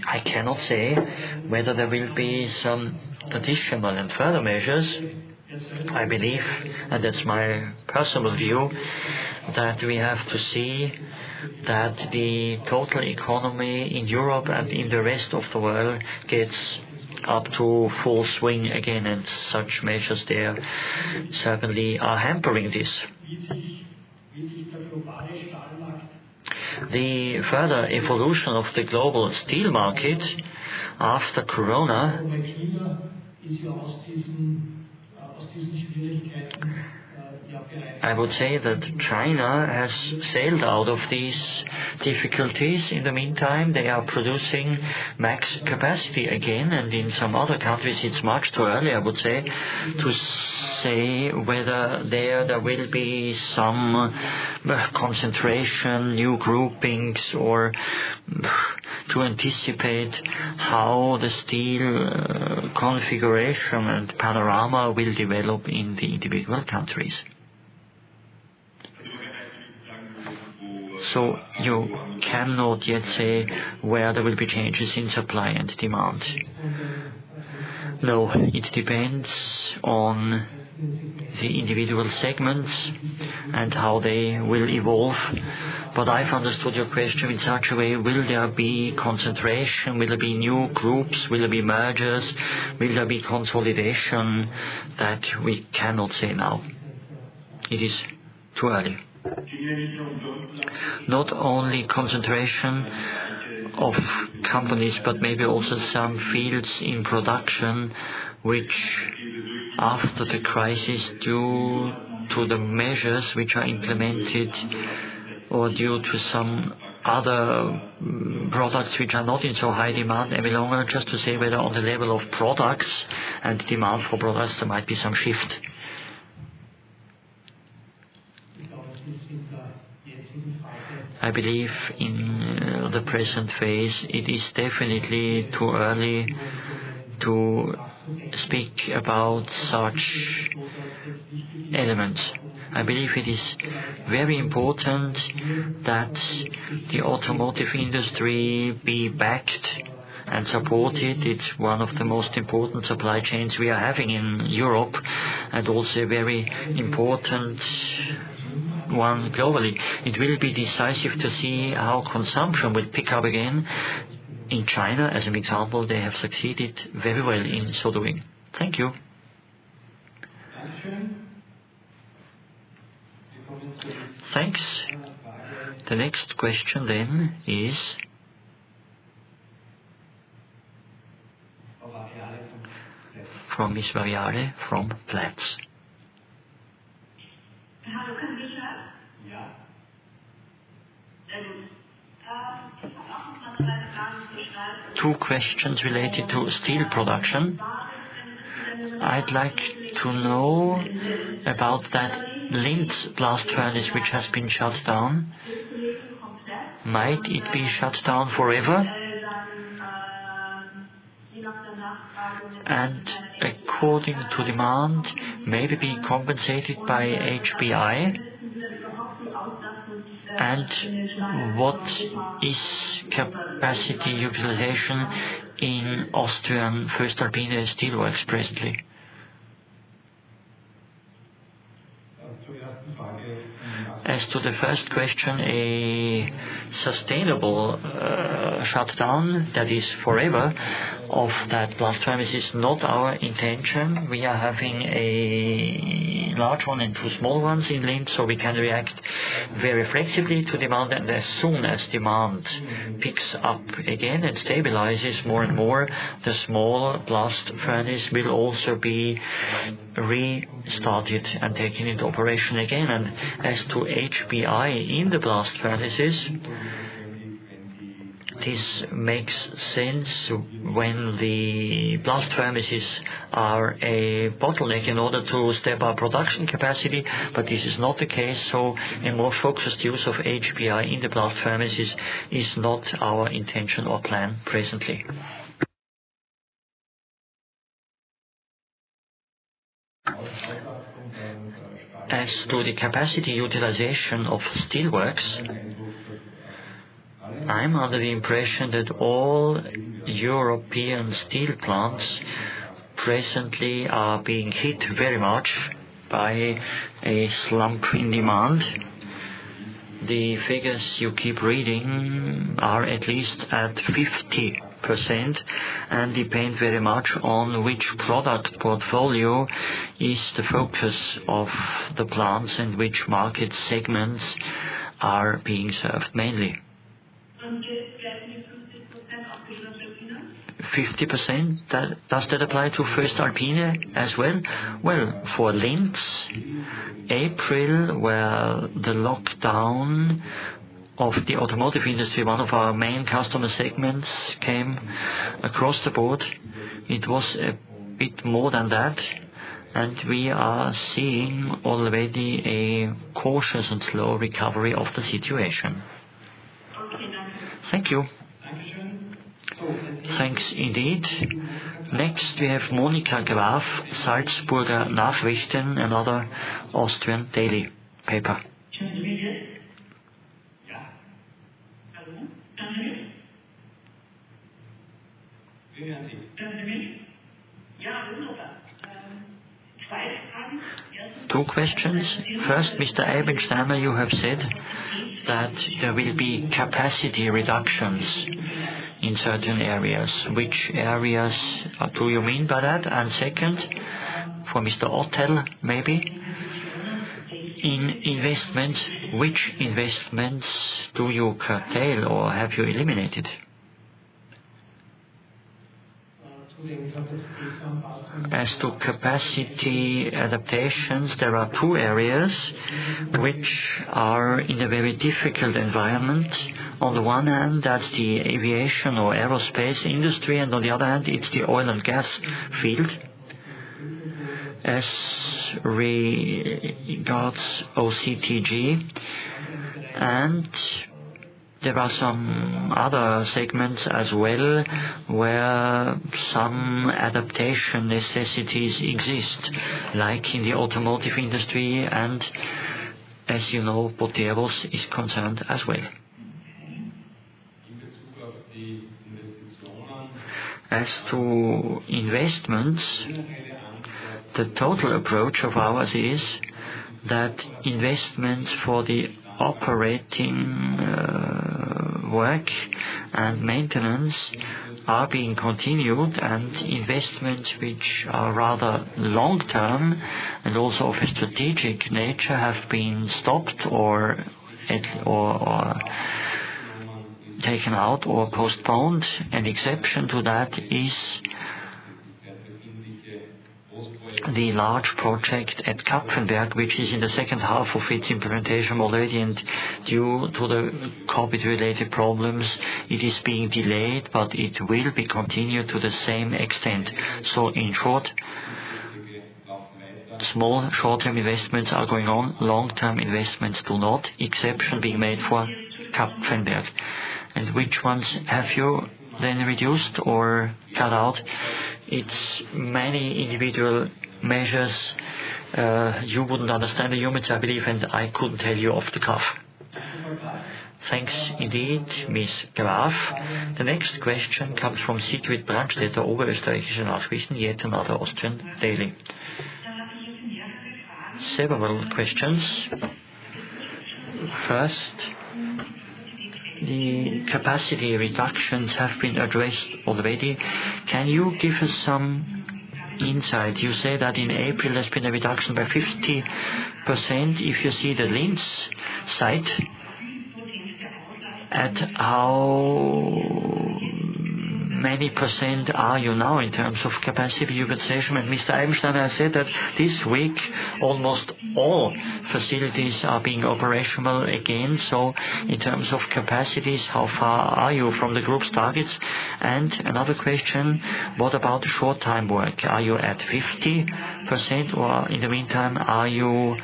I cannot say whether there will be some additional and further measures. I believe, and that's my personal view, that we have to see that the total economy in Europe and in the rest of the world gets up to full swing again, and such measures there certainly are hampering this. The further evolution of the global steel market after Corona I would say that China has sailed out of these difficulties. In the meantime, they are producing max capacity again, and in some other countries it's much too early, I would say, to say whether there will be some concentration, new groupings, or to anticipate how the steel configuration and panorama will develop in the individual countries. So you cannot yet say where there will be changes in supply and demand. No, it depends on the individual segments and how they will evolve. But I've understood your question in such a way: will there be concentration? Will there be new groups? Will there be mergers? Will there be consolidation? That we cannot say now. It is too early. Not only concentration of companies, but maybe also some fields in production which, after the crisis, due to the measures which are implemented or due to some other products which are not in so high demand any longer, just to say whether on the level of products and demand for products there might be some shift. I believe in the present phase it is definitely too early to speak about such elements. I believe it is very important that the automotive industry be backed and supported. It's one of the most important supply chains we are having in Europe, and also a very important one globally. It will be decisive to see how consumption will pick up again. In China, as an example, they have succeeded very well in so doing. Thank you. Thanks. The next question then is from Ms. Variale from Platz. Hallo, können Sie mich hören? Ja. Two questions related to steel production. I'd like to know about that Linz blast furnace which has been shut down. Might it be shut down forever? And according to demand, maybe be compensated by HBI? And what is capacity utilization in Austrian Voestalpine steelworks presently? As to the first question, a sustainable shutdown, that is forever, of that blast furnace is not our intention. We are having a large one and two small ones in Linz, so we can react very flexibly to demand, and as soon as demand picks up again and stabilizes more and more, the small blast furnace will also be restarted and taken into operation again. And as to HBI in the blast furnaces, This makes sense when the blast furnaces are a bottleneck in order to step up production capacity, but this is not the case, so a more focused use of HBI in the blast furnaces is not our intention or plan presently. As to the capacity utilization of steelworks, I'm under the impression that all European steel plants presently are being hit very much by a slump in demand. The figures you keep reading are at least at 50% and depend very much on which product portfolio is the focus of the plants and which market segments are being served mainly. 50%? Does that apply to Voestalpine as well? Well, for Linz, April, where the lockdown of the automotive industry, one of our main customer segments, came across the board, it was a bit more than that, and we are seeing already a cautious and slow recovery of the situation. Thank you. Thanks indeed. Next we have Monika Graf, Salzburger Nachrichten, another Austrian daily paper. Two questions. First, Mr. Eibensteiner, you have said that there will be capacity reductions in certain areas. Which areas do you mean by that? And second, for Mr. Ottel, maybe, in investments, which investments do you curtail or have you eliminated? As to capacity adaptations, there are two areas which are in a very difficult environment. On the one hand, that's the aviation or aerospace industry, and on the other hand, it's the oil and gas field. As regards OCTG, and there are some other segments as well where some adaptation necessities exist, like in the automotive industry, and as you know, Boteros is concerned as well. As to investments, the total approach of ours is that investments for the operating work and maintenance are being continued, and investments which are rather long-term and also of a strategic nature have been stopped or taken out or postponed. An exception to that is the large project at Kapfenberg, which is in the second half of its implementation already, and due to the COVID-related problems, it is being delayed, but it will be continued to the same extent. So in short, small short-term investments are going on, long-term investments do not, exception being made for Kapfenberg. And which ones have you then reduced or cut out? It's many individual measures. You wouldn't understand the units, I believe, and I couldn't tell you off the cuff. Thanks indeed, Ms. Graf. The next question comes from Sigrid Brandstätter, Oberösterreichische Nachrichten, yet another Austrian daily. Several questions. First, the capacity reductions have been addressed already. Can you give us some insight? You say that in April there's been a reduction by 50%. If you see the Linz site, at how many percent are you now in terms of capacity utilization? And Mr. Eibensteiner has said that this week almost all facilities are being operational again. So in terms of capacities, how far are you from the group's targets? And another question, what about short-time work? Are you at 50%, or in the meantime are you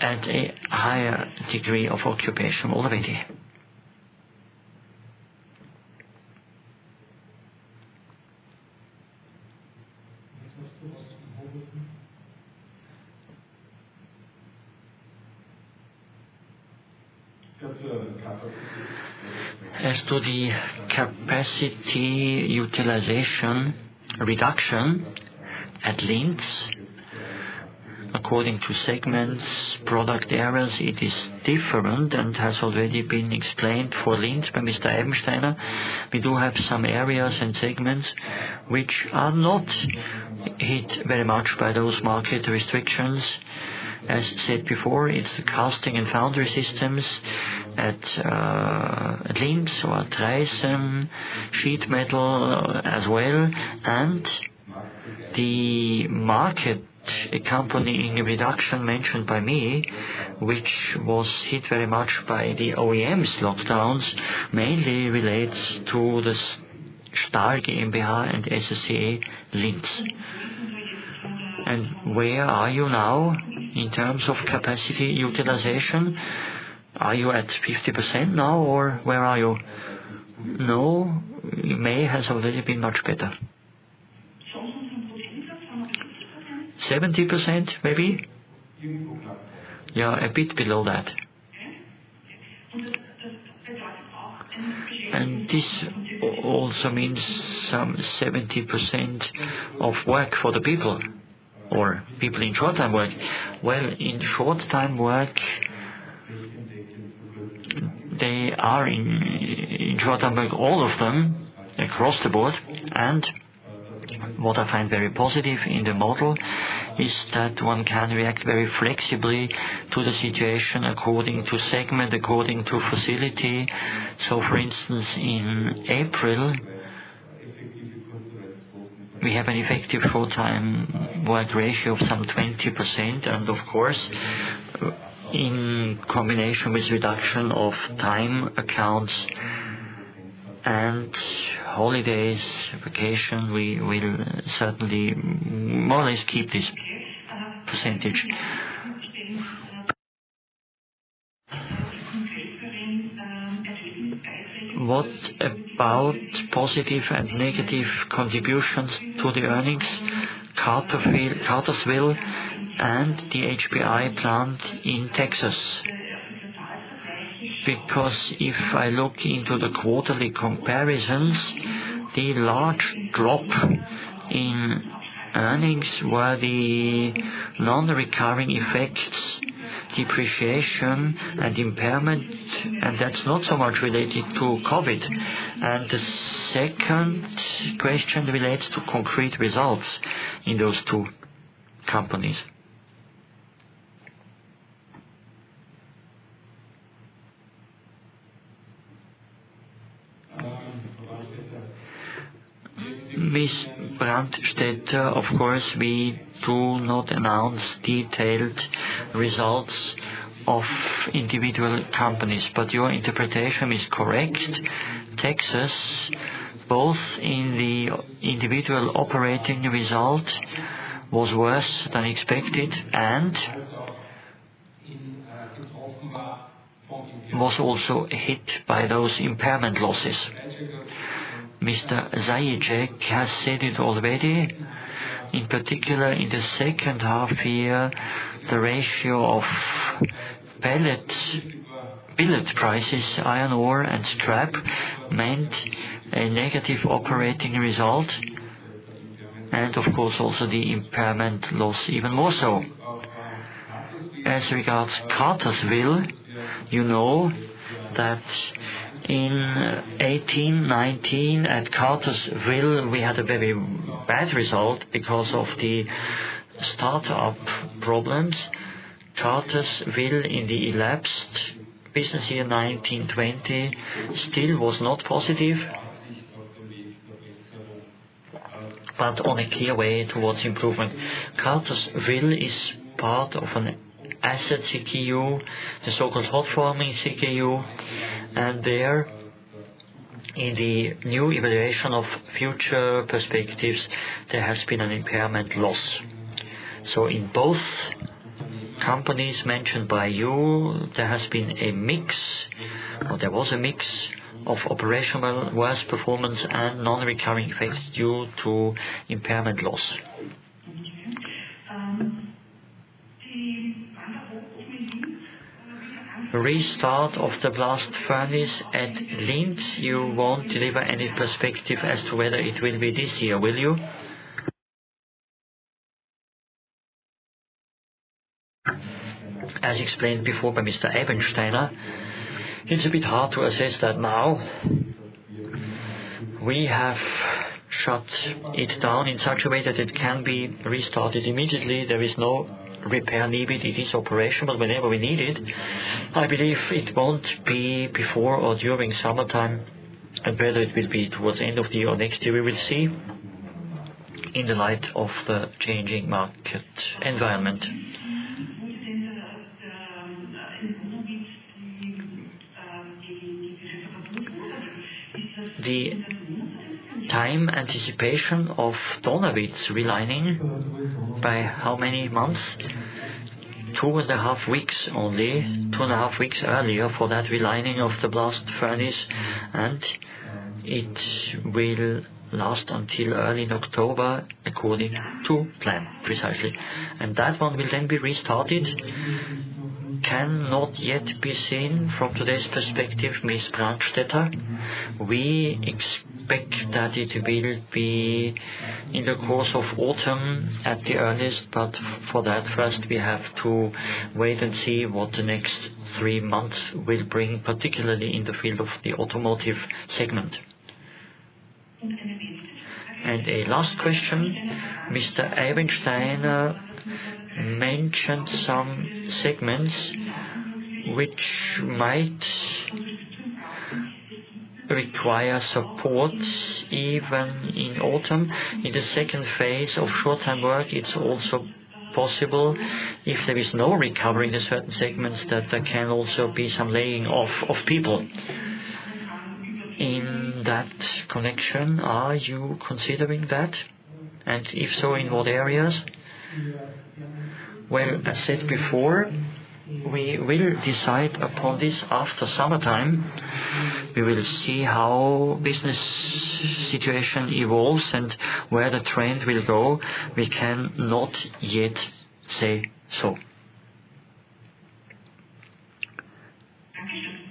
at a higher degree of occupation already? As to the capacity utilization reduction at Linz, according to segments, product areas, it is different and has already been explained for Linz by Mr. Eibensteiner. We do have some areas and segments which are not hit very much by those market restrictions. As said before, it's the casting and foundry systems at Linz or at Dreisen, sheet metal as well, and the market accompanying a reduction mentioned by me, which was hit very much by the OEM's lockdowns, mainly relates to the Stahl GmbH and SSCA Linz. And where are you now in terms of capacity utilization? Are you at 50% now, or where are you? No, May has already been much better. 70% maybe? Yeah, a bit below that. And this also means some 70% of work for the people, or people in short-time work. Well, in short-time work, they are in short-time work, all of them, across the board. And what I find very positive in the model is that one can react very flexibly to the situation according to segment, according to facility. So, for instance, in April, we have an effective full-time work ratio of some 20%, and of course, in combination with reduction of time accounts and holidays, vacation, we will certainly more or less keep this percentage. What about positive and negative contributions to the earnings? Cartersville and the HBI plant in Texas. Because if I look into the quarterly comparisons, the large drop in earnings were the non-recurring effects, depreciation and impairment, and that's not so much related to COVID. And the second question relates to concrete results in those two companies. Ms. Brandstetter, of course, we do not announce detailed results of individual companies, but your interpretation is correct. Texas, both in the individual operating result, was worse than expected and was also hit by those impairment losses. Mr. Zajicek has said it already. In particular, in the second half year, the ratio of billet prices, iron ore and scrap, meant a negative operating result, and of course also the impairment loss even more so. As regards Cartersville, you know that in 18-19 at Cartersville we had a very bad result because of the start-up problems. Cartersville in the elapsed business year 1920 still was not positive, but on a clear way towards improvement. Cartersville is part of an asset CKU, the so-called hot forming CKU, and there, in the new evaluation of future perspectives, there has been an impairment loss. So in both companies mentioned by you, there has been a mix, or there was a mix of operational worse performance and non-recurring effects due to impairment loss. Restart of the blast furnace at Linz, you won't deliver any perspective as to whether it will be this year, will you? As explained before by Mr. Eibensteiner, it's a bit hard to assess that now. We have shut it down in such a way that it can be restarted immediately. There is no repair needed. It is operational whenever we need it. I believe it won't be before or during summertime, and whether it will be towards the end of the year or next year, we will see in the light of the changing market environment. The time anticipation of Donawitz relining by how many months? 2.5 weeks only, 2.5 weeks earlier for that relining of the blast furnace, and it will last until early in October according to plan, precisely. And that one will then be restarted. Cannot yet be seen from today's perspective, Ms. Brandstetter. We expect that it will be in the course of autumn at the earliest, but for that first we have to wait and see what the next 3 months will bring, particularly in the field of the automotive segment. And a last question, Mr. Eibensteiner mentioned some segments which might require support even in autumn. In the second phase of short-time work, it's also possible, if there is no recovery in the certain segments, that there can also be some laying off of people. In that connection, are you considering that? And if so, in what areas? Well, as said before, we will decide upon this after summertime. We will see how business situation evolves and where the trend will go. We can not yet say so.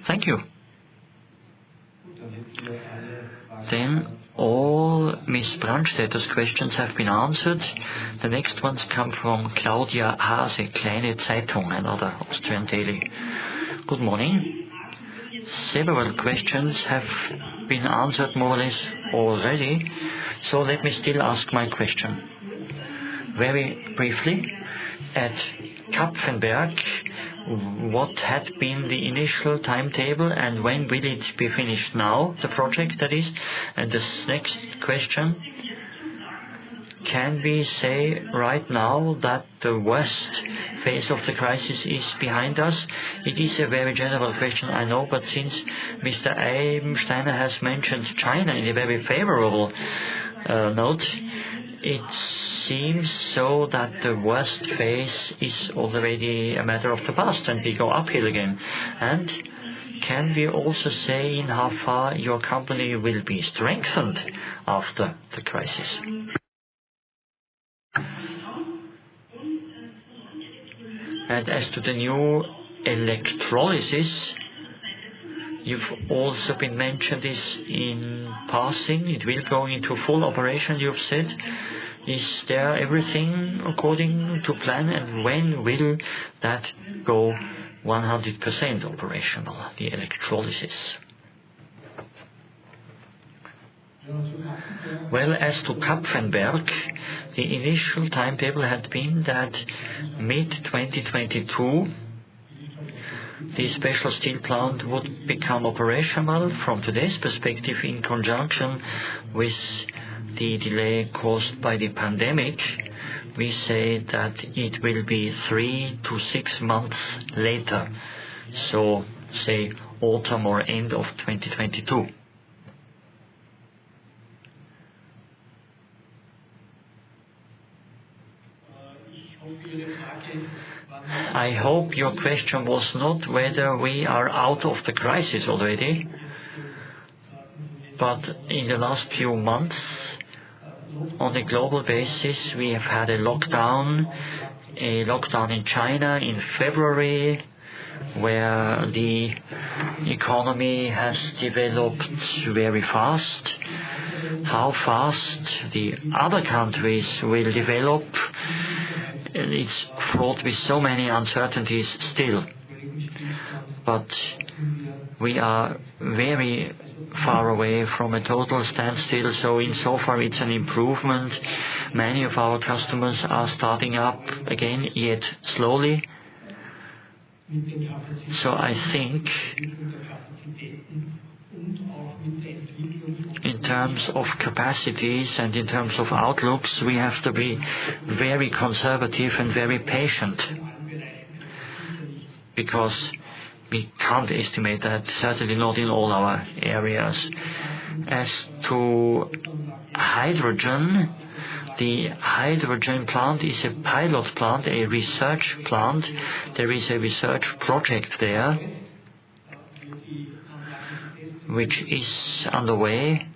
Thank you. Then all Ms. Brandstetter's questions have been answered. The next ones come from Claudia Hase, Kleine Zeitung, another Austrian daily. Good morning. Several questions have been answered more or less already, so let me still ask my question. Very briefly, at Kapfenberg, what had been the initial timetable and when will it be finished now, the project that is? And the next question, can we say right now that the worst phase of the crisis is behind us? It is a very general question, I know, but since Mr. Eibensteiner has mentioned China in a very favorable note, it seems so that the worst phase is already a matter of the past and we go uphill again. And can we also say in how far your company will be strengthened after the crisis? And as to the new electrolysis, you've also been mentioned this in passing. It will go into full operation, you've said. Is there everything according to plan, and when will that go 100% operational, the electrolysis? Well, as to Kapfenberg, the initial timetable had been that mid-2022 the special steel plant would become operational from today's perspective in conjunction with the delay caused by the pandemic, we say that it will be 3 to 6 months later. So, say autumn or end of 2022. I hope your question was not whether we are out of the crisis already, but in the last few months, on a global basis, we have had a lockdown in China in February, where the economy has developed very fast. How fast the other countries will develop, it's fraught with so many uncertainties still. But we are very far away from a total standstill, so insofar it's an improvement. Many of our customers are starting up again, yet slowly. So I think in terms of capacities and in terms of outlooks, we have to be very conservative and very patient, because we can't estimate that, certainly not in all our areas. As to hydrogen, the hydrogen plant is a pilot plant, a research plant. There is a research project there which is underway,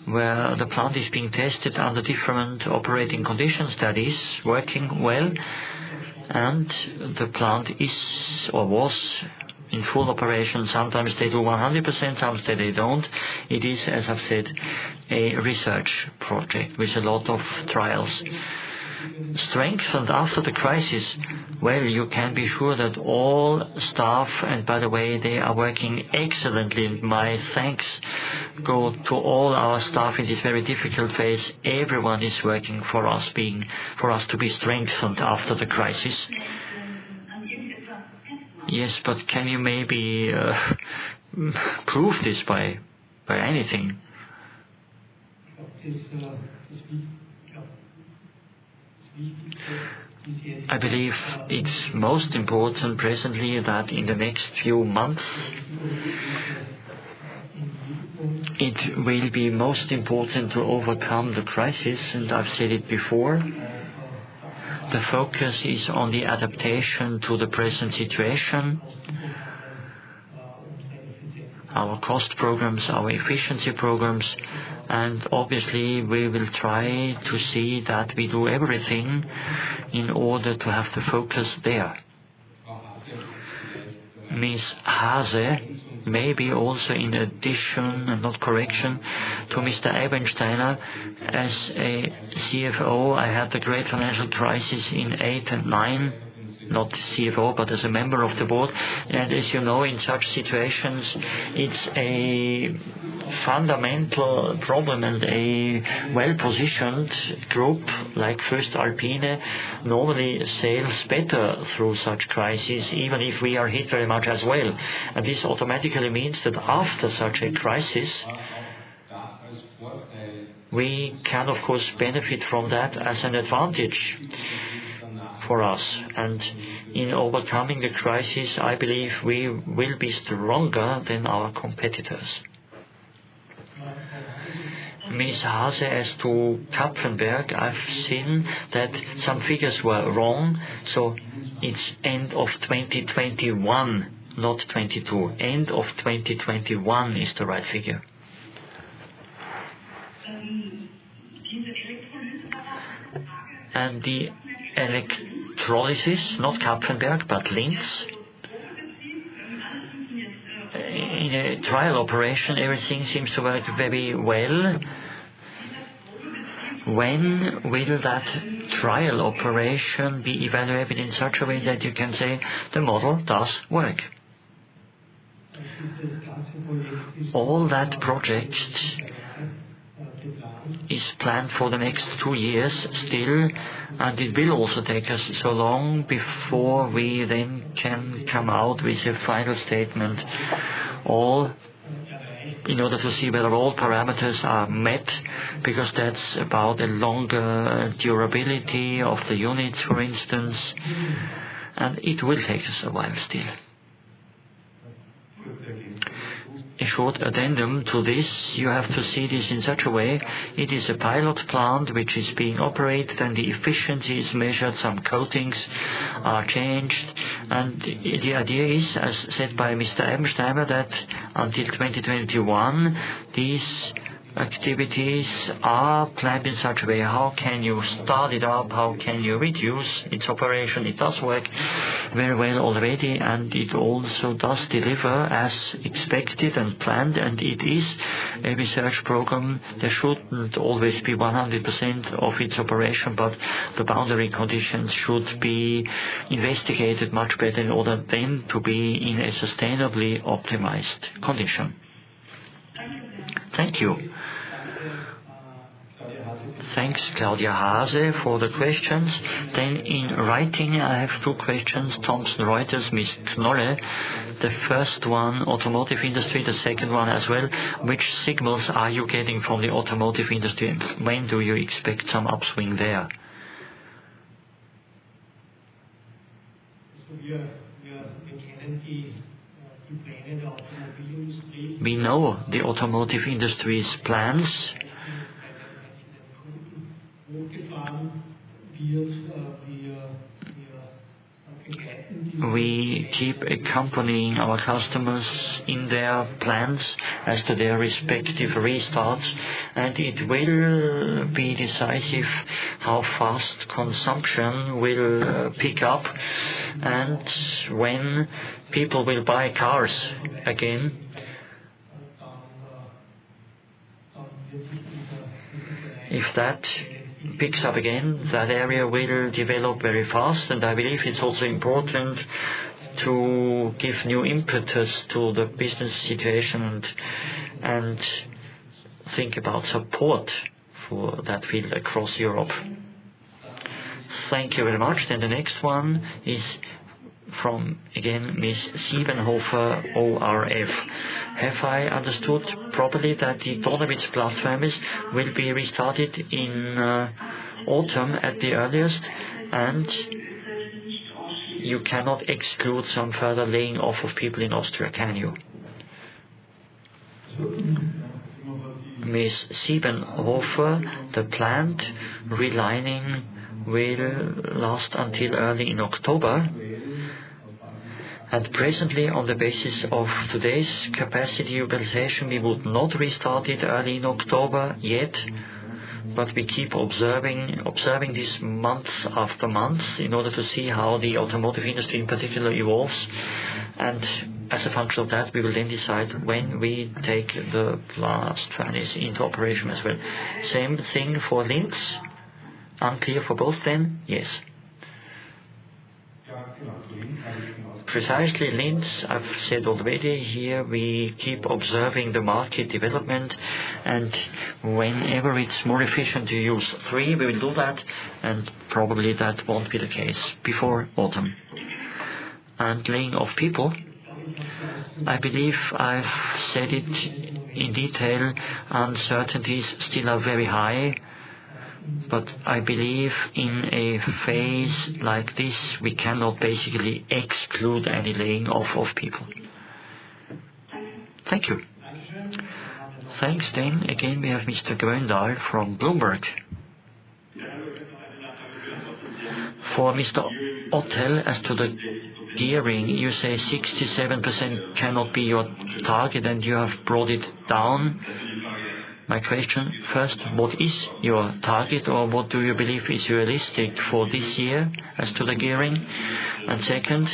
where the plant is being tested under different operating conditions. That is working well, and the plant is or was in full operation. Sometimes they do 100%, sometimes they don't. It is, as I've said, a research project with a lot of trials. Strengthened after the crisis, well, you can be sure that all staff, and by the way, they are working excellently, and my thanks go to all our staff in this very difficult phase. Everyone is working for us to be strengthened after the crisis. Yes, but can you maybe prove this by anything? I believe it's most important presently that in the next few months it will be most important to overcome the crisis, and I've said it before. The focus is on the adaptation to the present situation. Our cost programs, our efficiency programs, and obviously we will try to see that we do everything in order to have the focus there. Ms. Hase, maybe also in addition and not correction to Mr. Eibensteiner, as a CFO, I had the great financial crisis in 8 and 9, not CFO, but as a member of the board. And as you know, in such situations, it's a fundamental problem, and a well-positioned group like Voestalpine normally sails better through such crises, even if we are hit very much as well. And this automatically means that after such a crisis, we can of course benefit from that as an advantage for us. And in overcoming the crisis, I believe we will be stronger than our competitors. Ms. Hase, as to Kapfenberg, I've seen that some figures were wrong, so it's end of 2021, not 22. End of 2021 is the right figure. And the electrolysis, not Kapfenberg, but Linz. In a trial operation, everything seems to work very well. When will that trial operation be evaluated in such a way that you can say the model does work? All that project is planned for the next 2 years still, and it will also take us so long before we then can come out with a final statement. All in order to see whether all parameters are met, because that's about a longer durability of the units, for instance, and it will take us a while still. A short addendum to this, you have to see this in such a way, it is a pilot plant which is being operated and the efficiency is measured, some coatings are changed, and the idea is, as said by Mr. Eibensteiner, that until 2021 these activities are planned in such a way. How can you start it up? How can you reduce its operation? It does work very well already, and it also does deliver as expected and planned, and it is a research program. There shouldn't always be 100% of its operation, but the boundary conditions should be investigated much better in order then to be in a sustainably optimized condition. Thank you. Thanks, Claudia Hase, for the questions. Then in writing, I have two questions. Thomson Reuters, Ms. Knolle. The first one, automotive industry, the second one as well. Which signals are you getting from the automotive industry, and when do you expect some upswing there? We know the automotive industry's plans. We keep accompanying our customers in their plans as to their respective restarts, and it will be decisive how fast consumption will pick up and when people will buy cars again. If that picks up again, that area will develop very fast, and I believe it's also important to give new impetus to the business situation and think about support for that field across Europe. Thank you very much. Then the next one is from, again, Ms. Siebenhofer, ORF. Have I understood properly that the Donawitz blast furnace will be restarted in autumn at the earliest, and you cannot exclude some further laying off of people in Austria, can you? Ms. Siebenhofer, the plant relining will last until early in October. And presently, on the basis of today's capacity utilization, we would not restart it early in October yet, but we keep observing this month after month in order to see how the automotive industry in particular evolves. And as a function of that, we will then decide when we take the blast furnace into operation as well. Same thing for Linz? Unclear for both then? Yes. Precisely, Linz, I've said already, here we keep observing the market development, and whenever it's more efficient to use 3, we will do that, and probably that won't be the case before autumn. And laying off people, I believe I've said it in detail, uncertainties still are very high. But I believe in a phase like this, we cannot basically exclude any laying off of people. Thank you. Thanks. Then again, we have Mr. Gröndal from Bloomberg. For Mr. Ottel, as to the gearing, you say 67% cannot be your target, and you have brought it down. My question, first, what is your target, or what do you believe is realistic for this year as to the gearing? And second,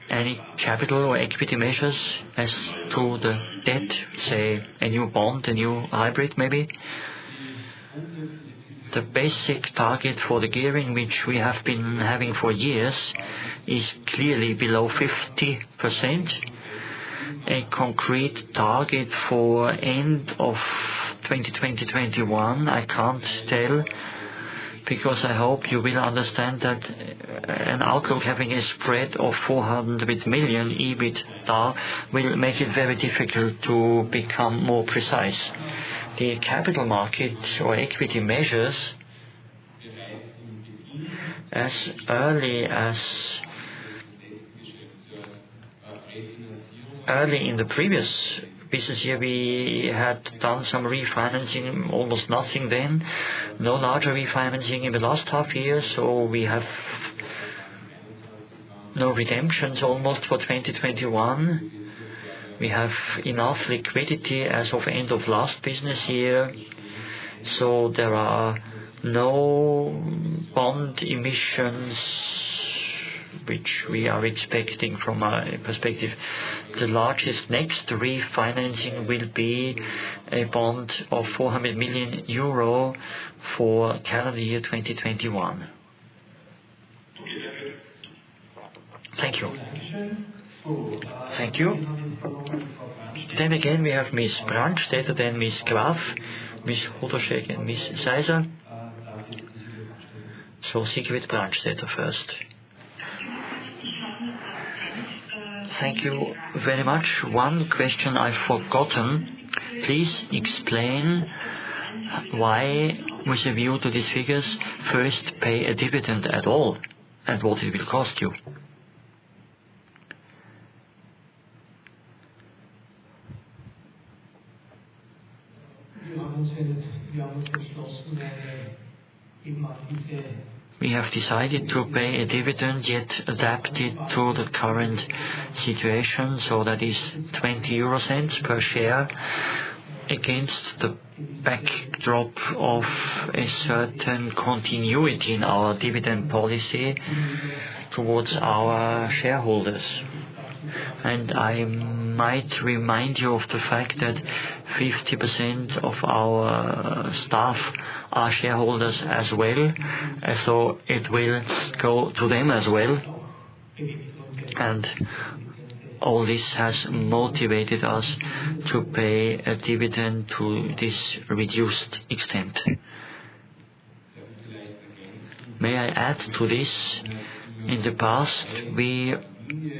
any capital or equity measures as to the debt, say a new bond, a new hybrid maybe? The basic target for the gearing, which we have been having for years, is clearly below 50%. A concrete target for end of 2020-21, I can't tell, because I hope you will understand that an outlook having a spread of 400 million EBITDA will make it very difficult to become more precise. The capital market or equity measures as early in the previous business year, we had done some refinancing, almost nothing then, no larger refinancing in the last half year, so we have no redemptions almost for 2021. We have enough liquidity as of end of last business year, so there are no bond emissions which we are expecting from a perspective. The largest next refinancing will be a bond of 400 million euro for calendar year 2021. Thank you. Thank you. Then again we have Ms. Brandstetter, then Ms. Graf, Ms. Hodoschek and Ms. Seiser. So Sigrid Brandstetter first. Thank you very much. One question I've forgotten. Please explain why, with a view to these figures, first pay a dividend at all and what it will cost you. We have decided to pay a dividend yet adapted to the current situation, so that is 0.20 per share against the backdrop of a certain continuity in our dividend policy towards our shareholders. And I might remind you of the fact that 50% of our staff are shareholders as well, so it will go to them as well. And all this has motivated us to pay a dividend to this reduced extent. May I add to this, in the past we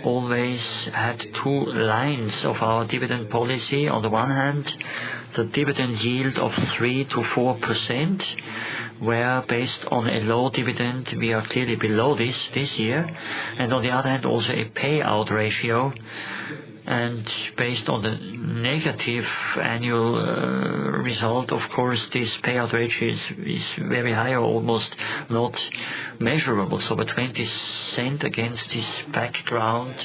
always had two lines of our dividend policy. On the one hand, the dividend yield of 3 to 4%, where based on a low dividend we are clearly below this year, and on the other hand also a payout ratio, and based on the negative annual result, of course this payout ratio is very high or almost not measurable. So the 20% against this background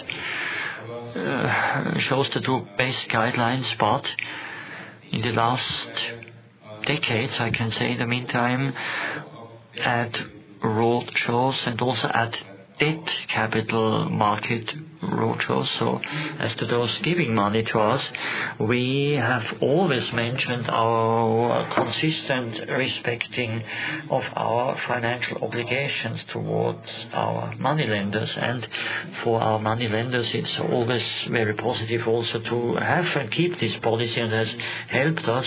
shows the two base guidelines, but in the last decades, I can say in the meantime, at road shows and also at debt capital market roadshows, so as to those giving money to us, we have always mentioned our consistent respecting of our financial obligations towards our moneylenders. And for our moneylenders it's always very positive also to have and keep this policy, and has helped us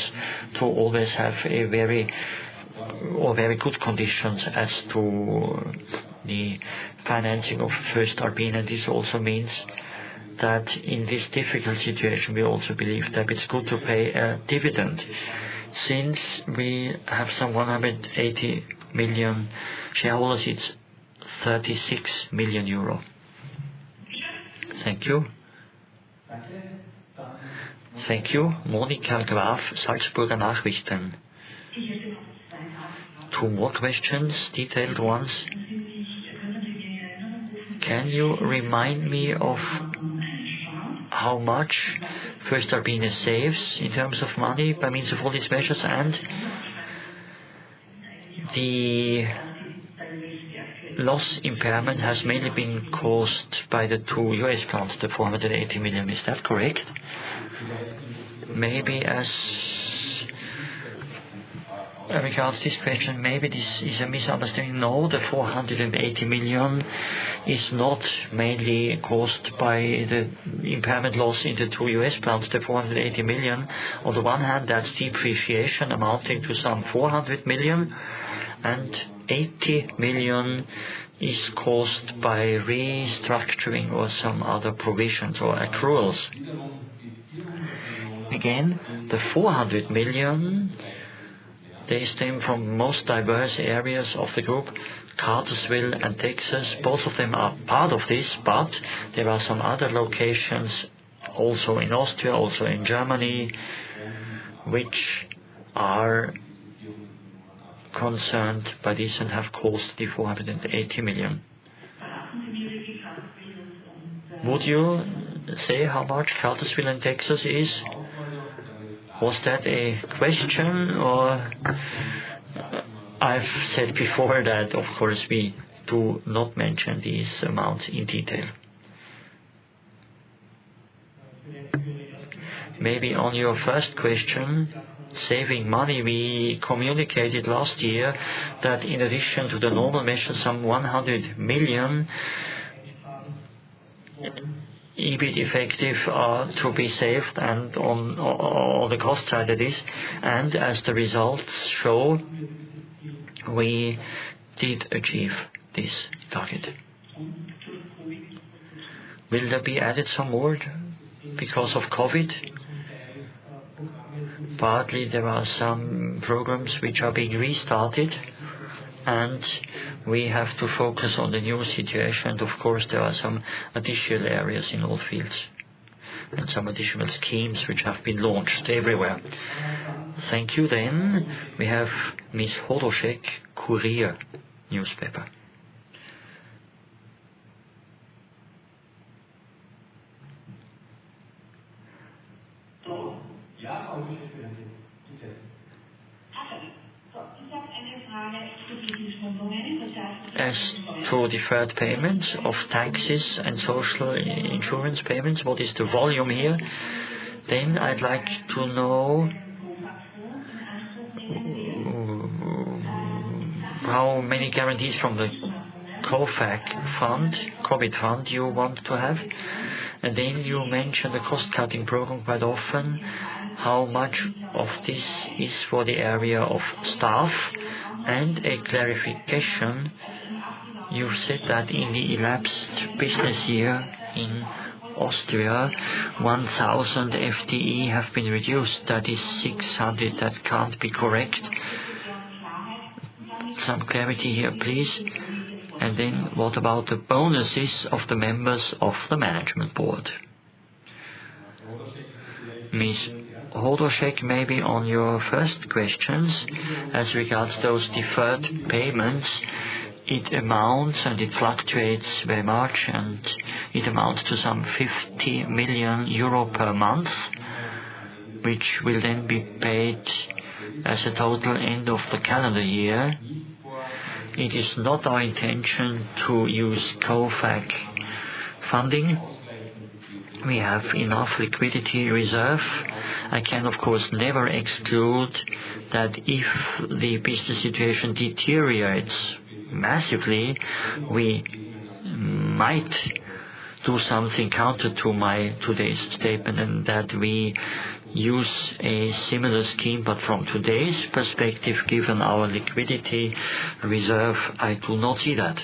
to always have a very good conditions as to the financing of Voestalpine. And this also means that in this difficult situation we also believe that it's good to pay a dividend. Since we have some 180 million shareholders, it's 36 million euro. Thank you. Thank you. Monika Graf, Salzburger Nachrichten. Two more questions, detailed ones. Can you remind me of how much Voestalpine saves in terms of money by means of all these measures, and the loss impairment has mainly been caused by the two US plants, the 480 million, is that correct? Maybe as regards this question, maybe this is a misunderstanding. No, the 480 million is not mainly caused by the impairment loss in the two US plants. The 480 million, on the one hand, that's depreciation amounting to some 400 million, and 80 million is caused by restructuring or some other provisions or accruals. Again, the 400 million, they stem from most diverse areas of the group, Cartersville and Texas. Both of them are part of this, but there are some other locations also in Austria, also in Germany, which are concerned by this and have caused the 480 million. Would you say how much Cartersville and Texas is? Was that a question, or I've said before that of course we do not mention these amounts in detail. Maybe on your first question, saving money, we communicated last year that in addition to the normal measures, some 100 million EBIT effective are to be saved, and on the cost side it is, and as the results show, we did achieve this target. Will there be added some more because of COVID? Partly there are some programs which are being restarted, and we have to focus on the new situation. Of course, there are some additional areas in all fields and some additional schemes which have been launched everywhere. Thank you. Then we have Ms. Hodoszek, Courier newspaper. As to deferred payments of taxes and social insurance payments, what is the volume here? Then I'd like to know how many guarantees from the COVID fund you want to have. And then you mentioned the cost-cutting program quite often. How much of this is for the area of staff? And a clarification, you said that in the elapsed business year in Austria, 1,000 FTE have been reduced. That is 600. That can't be correct. Some clarity here, please. And then what about the bonuses of the members of the management board? Ms. Hodoszek, maybe on your first questions, as regards those deferred payments, it amounts and it fluctuates very much, and it amounts to some 50 million euro per month, which will then be paid as a total end of the calendar year. It is not our intention to use COFAC funding. We have enough liquidity reserve. I can of course never exclude that if the business situation deteriorates massively, we might do something counter to my today's statement, and that we use a similar scheme. But from today's perspective, given our liquidity reserve, I do not see that.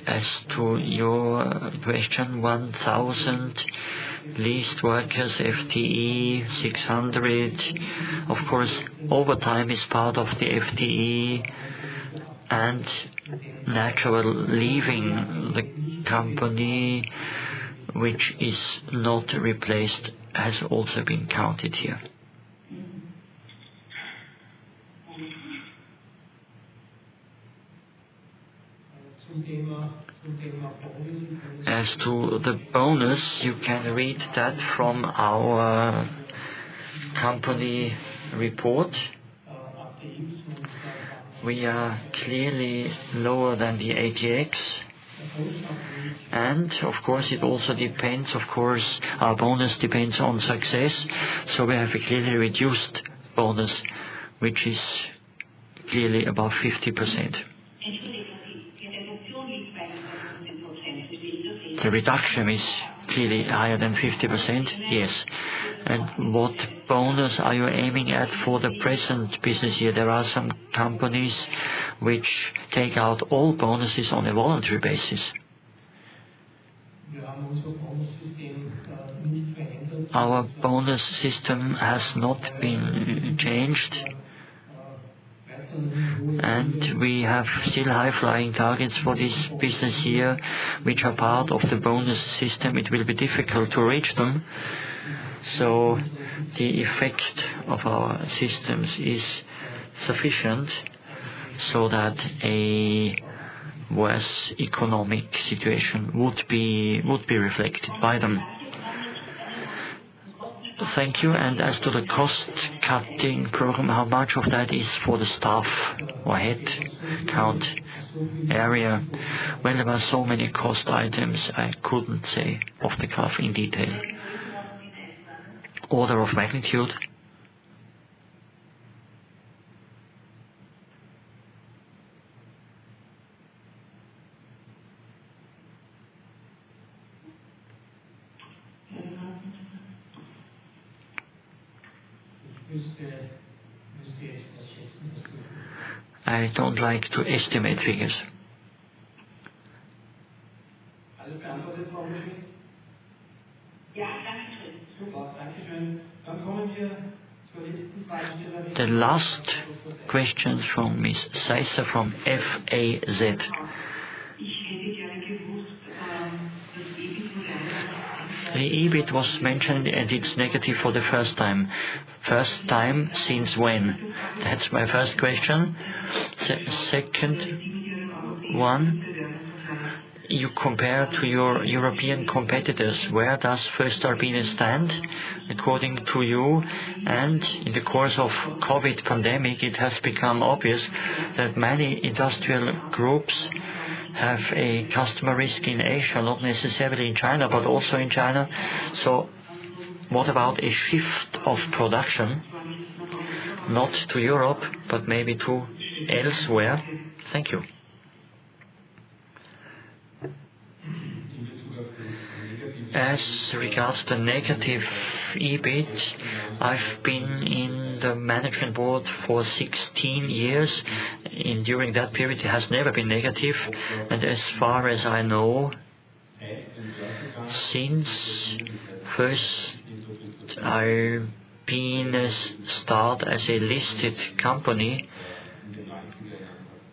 As to your question, 1,000 leased workers, FTE 600. Of course, overtime is part of the FTE, and natural leaving the company, which is not replaced, has also been counted here. As to the bonus, you can read that from our company report. We are clearly lower than the ATX, and of course it also depends, our bonus depends on success, so we have a clearly reduced bonus, which is clearly above 50%. The reduction is clearly higher than 50%, yes. And what bonus are you aiming at for the present business year? There are some companies which take out all bonuses on a voluntary basis. Our bonus system has not been changed, and we have still high-flying targets for this business year, which are part of the bonus system. It will be difficult to reach them. So the effect of our systems is sufficient so that a worse economic situation would be reflected by them. Thank you. And as to the cost-cutting program, how much of that is for the staff or head count area? Well, there were so many cost items I couldn't say off the cuff in detail. Order of magnitude? I don't like to estimate figures. The last question from Ms. Seisser from FAZ. The EBIT was mentioned and it's negative for the first time. First time since when? That's my first question. Second one, you compare to your European competitors. Where does Voestalpine stand according to you? And in the course of COVID pandemic, it has become obvious that many industrial groups have a customer risk in Asia, not necessarily in China, but also in China. So what about a shift of production, not to Europe, but maybe to elsewhere? Thank you. As regards the negative EBIT, I've been in the management board for 16 years. During that period, it has never been negative. And as far as I know, since Voestalpine start as a listed company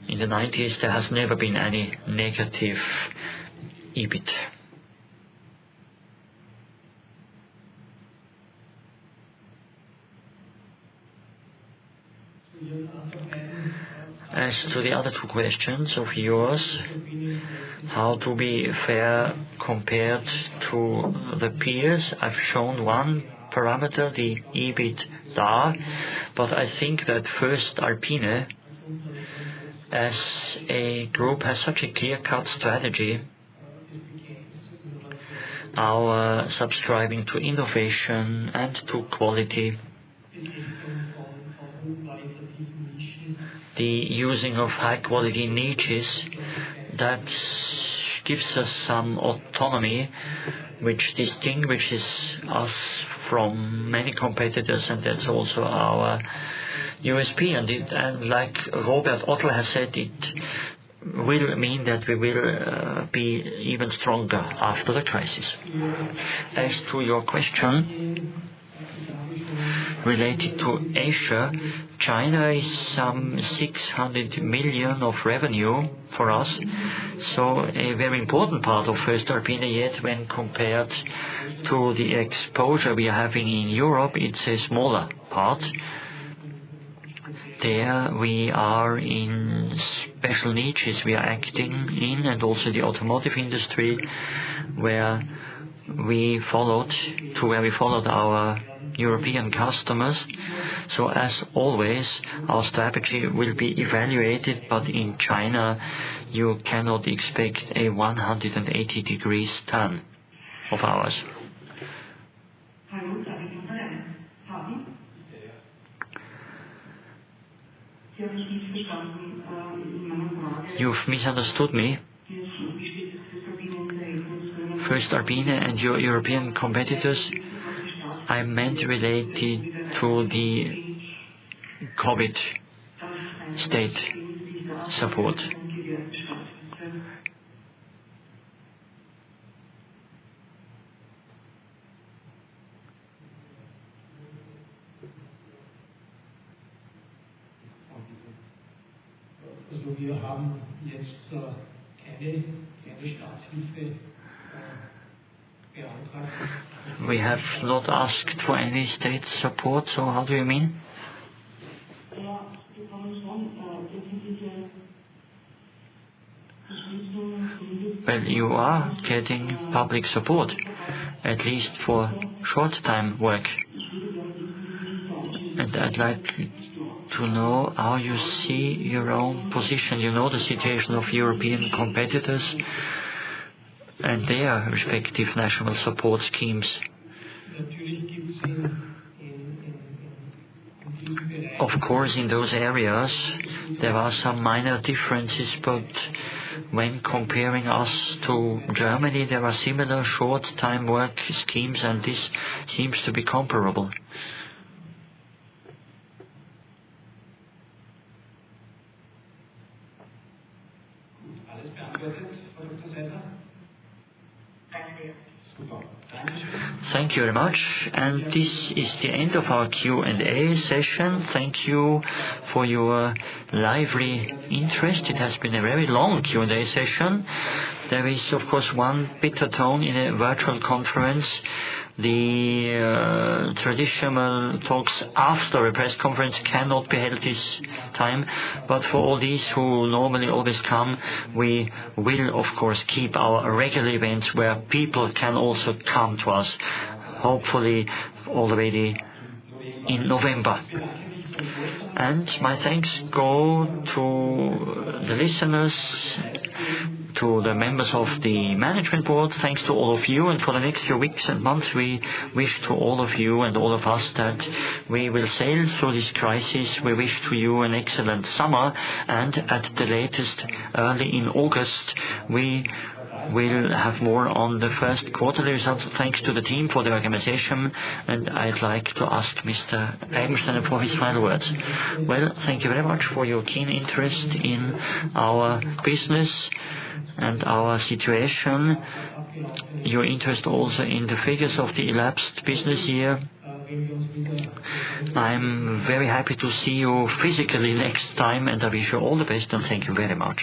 in the 90s, there has never been any negative EBIT. As to the other two questions of yours, how to be fair compared to the peers, I've shown one parameter, the EBITDA, but I think that Voestalpine as a group has such a clear-cut strategy. Our subscribing to innovation and to quality, the using of high-quality niches, that gives us some autonomy which distinguishes us from many competitors, and that's also our USP. And like Robert Ottel has said, it will mean that we will be even stronger after the crisis. As to your question related to Asia, China is some 600 million of revenue for us, so a very important part of Voestalpine, yet when compared to the exposure we are having in Europe, it's a smaller part. There we are in special niches we are acting in, and also the automotive industry where we followed our European customers. So as always, our strategy will be evaluated, but in China you cannot expect a 180 degrees turn of ours. You've misunderstood me. Voestalpine and your European competitors, I meant related to the COVID state support. Also wir haben jetzt keine Staatshilfe beantragt. We have not asked for any state support, so how do you mean? Well, you are getting public support, at least for short-time work. And I'd like to know how you see your own position. You know the situation of European competitors and their respective national support schemes. Of course, in those areas there are some minor differences, but when comparing us to Germany, there are similar short-time work schemes, and this seems to be comparable. Thank you very much, and this is the end of our Q&A session. Thank you for your lively interest. It has been a very long Q&A session. There is, of course, one bitter tone in a virtual conference. The traditional talks after a press conference cannot be held this time, but for all these who normally always come, we will, of course, keep our regular events where people can also come to us, hopefully already in November. And my thanks go to the listeners, to the members of the management board. Thanks to all of you, and for the next few weeks and months we wish to all of you and all of us that we will sail through this crisis. We wish to you an excellent summer, and at the latest early in August we will have more on the first quarterly results. Thanks to the team for the organization, and I'd like to ask Mr. Eibensteiner for his final words. Well, thank you very much for your keen interest in our business and our situation, your interest also in the figures of the elapsed business year. I'm very happy to see you physically next time, and I wish you all the best, and thank you very much.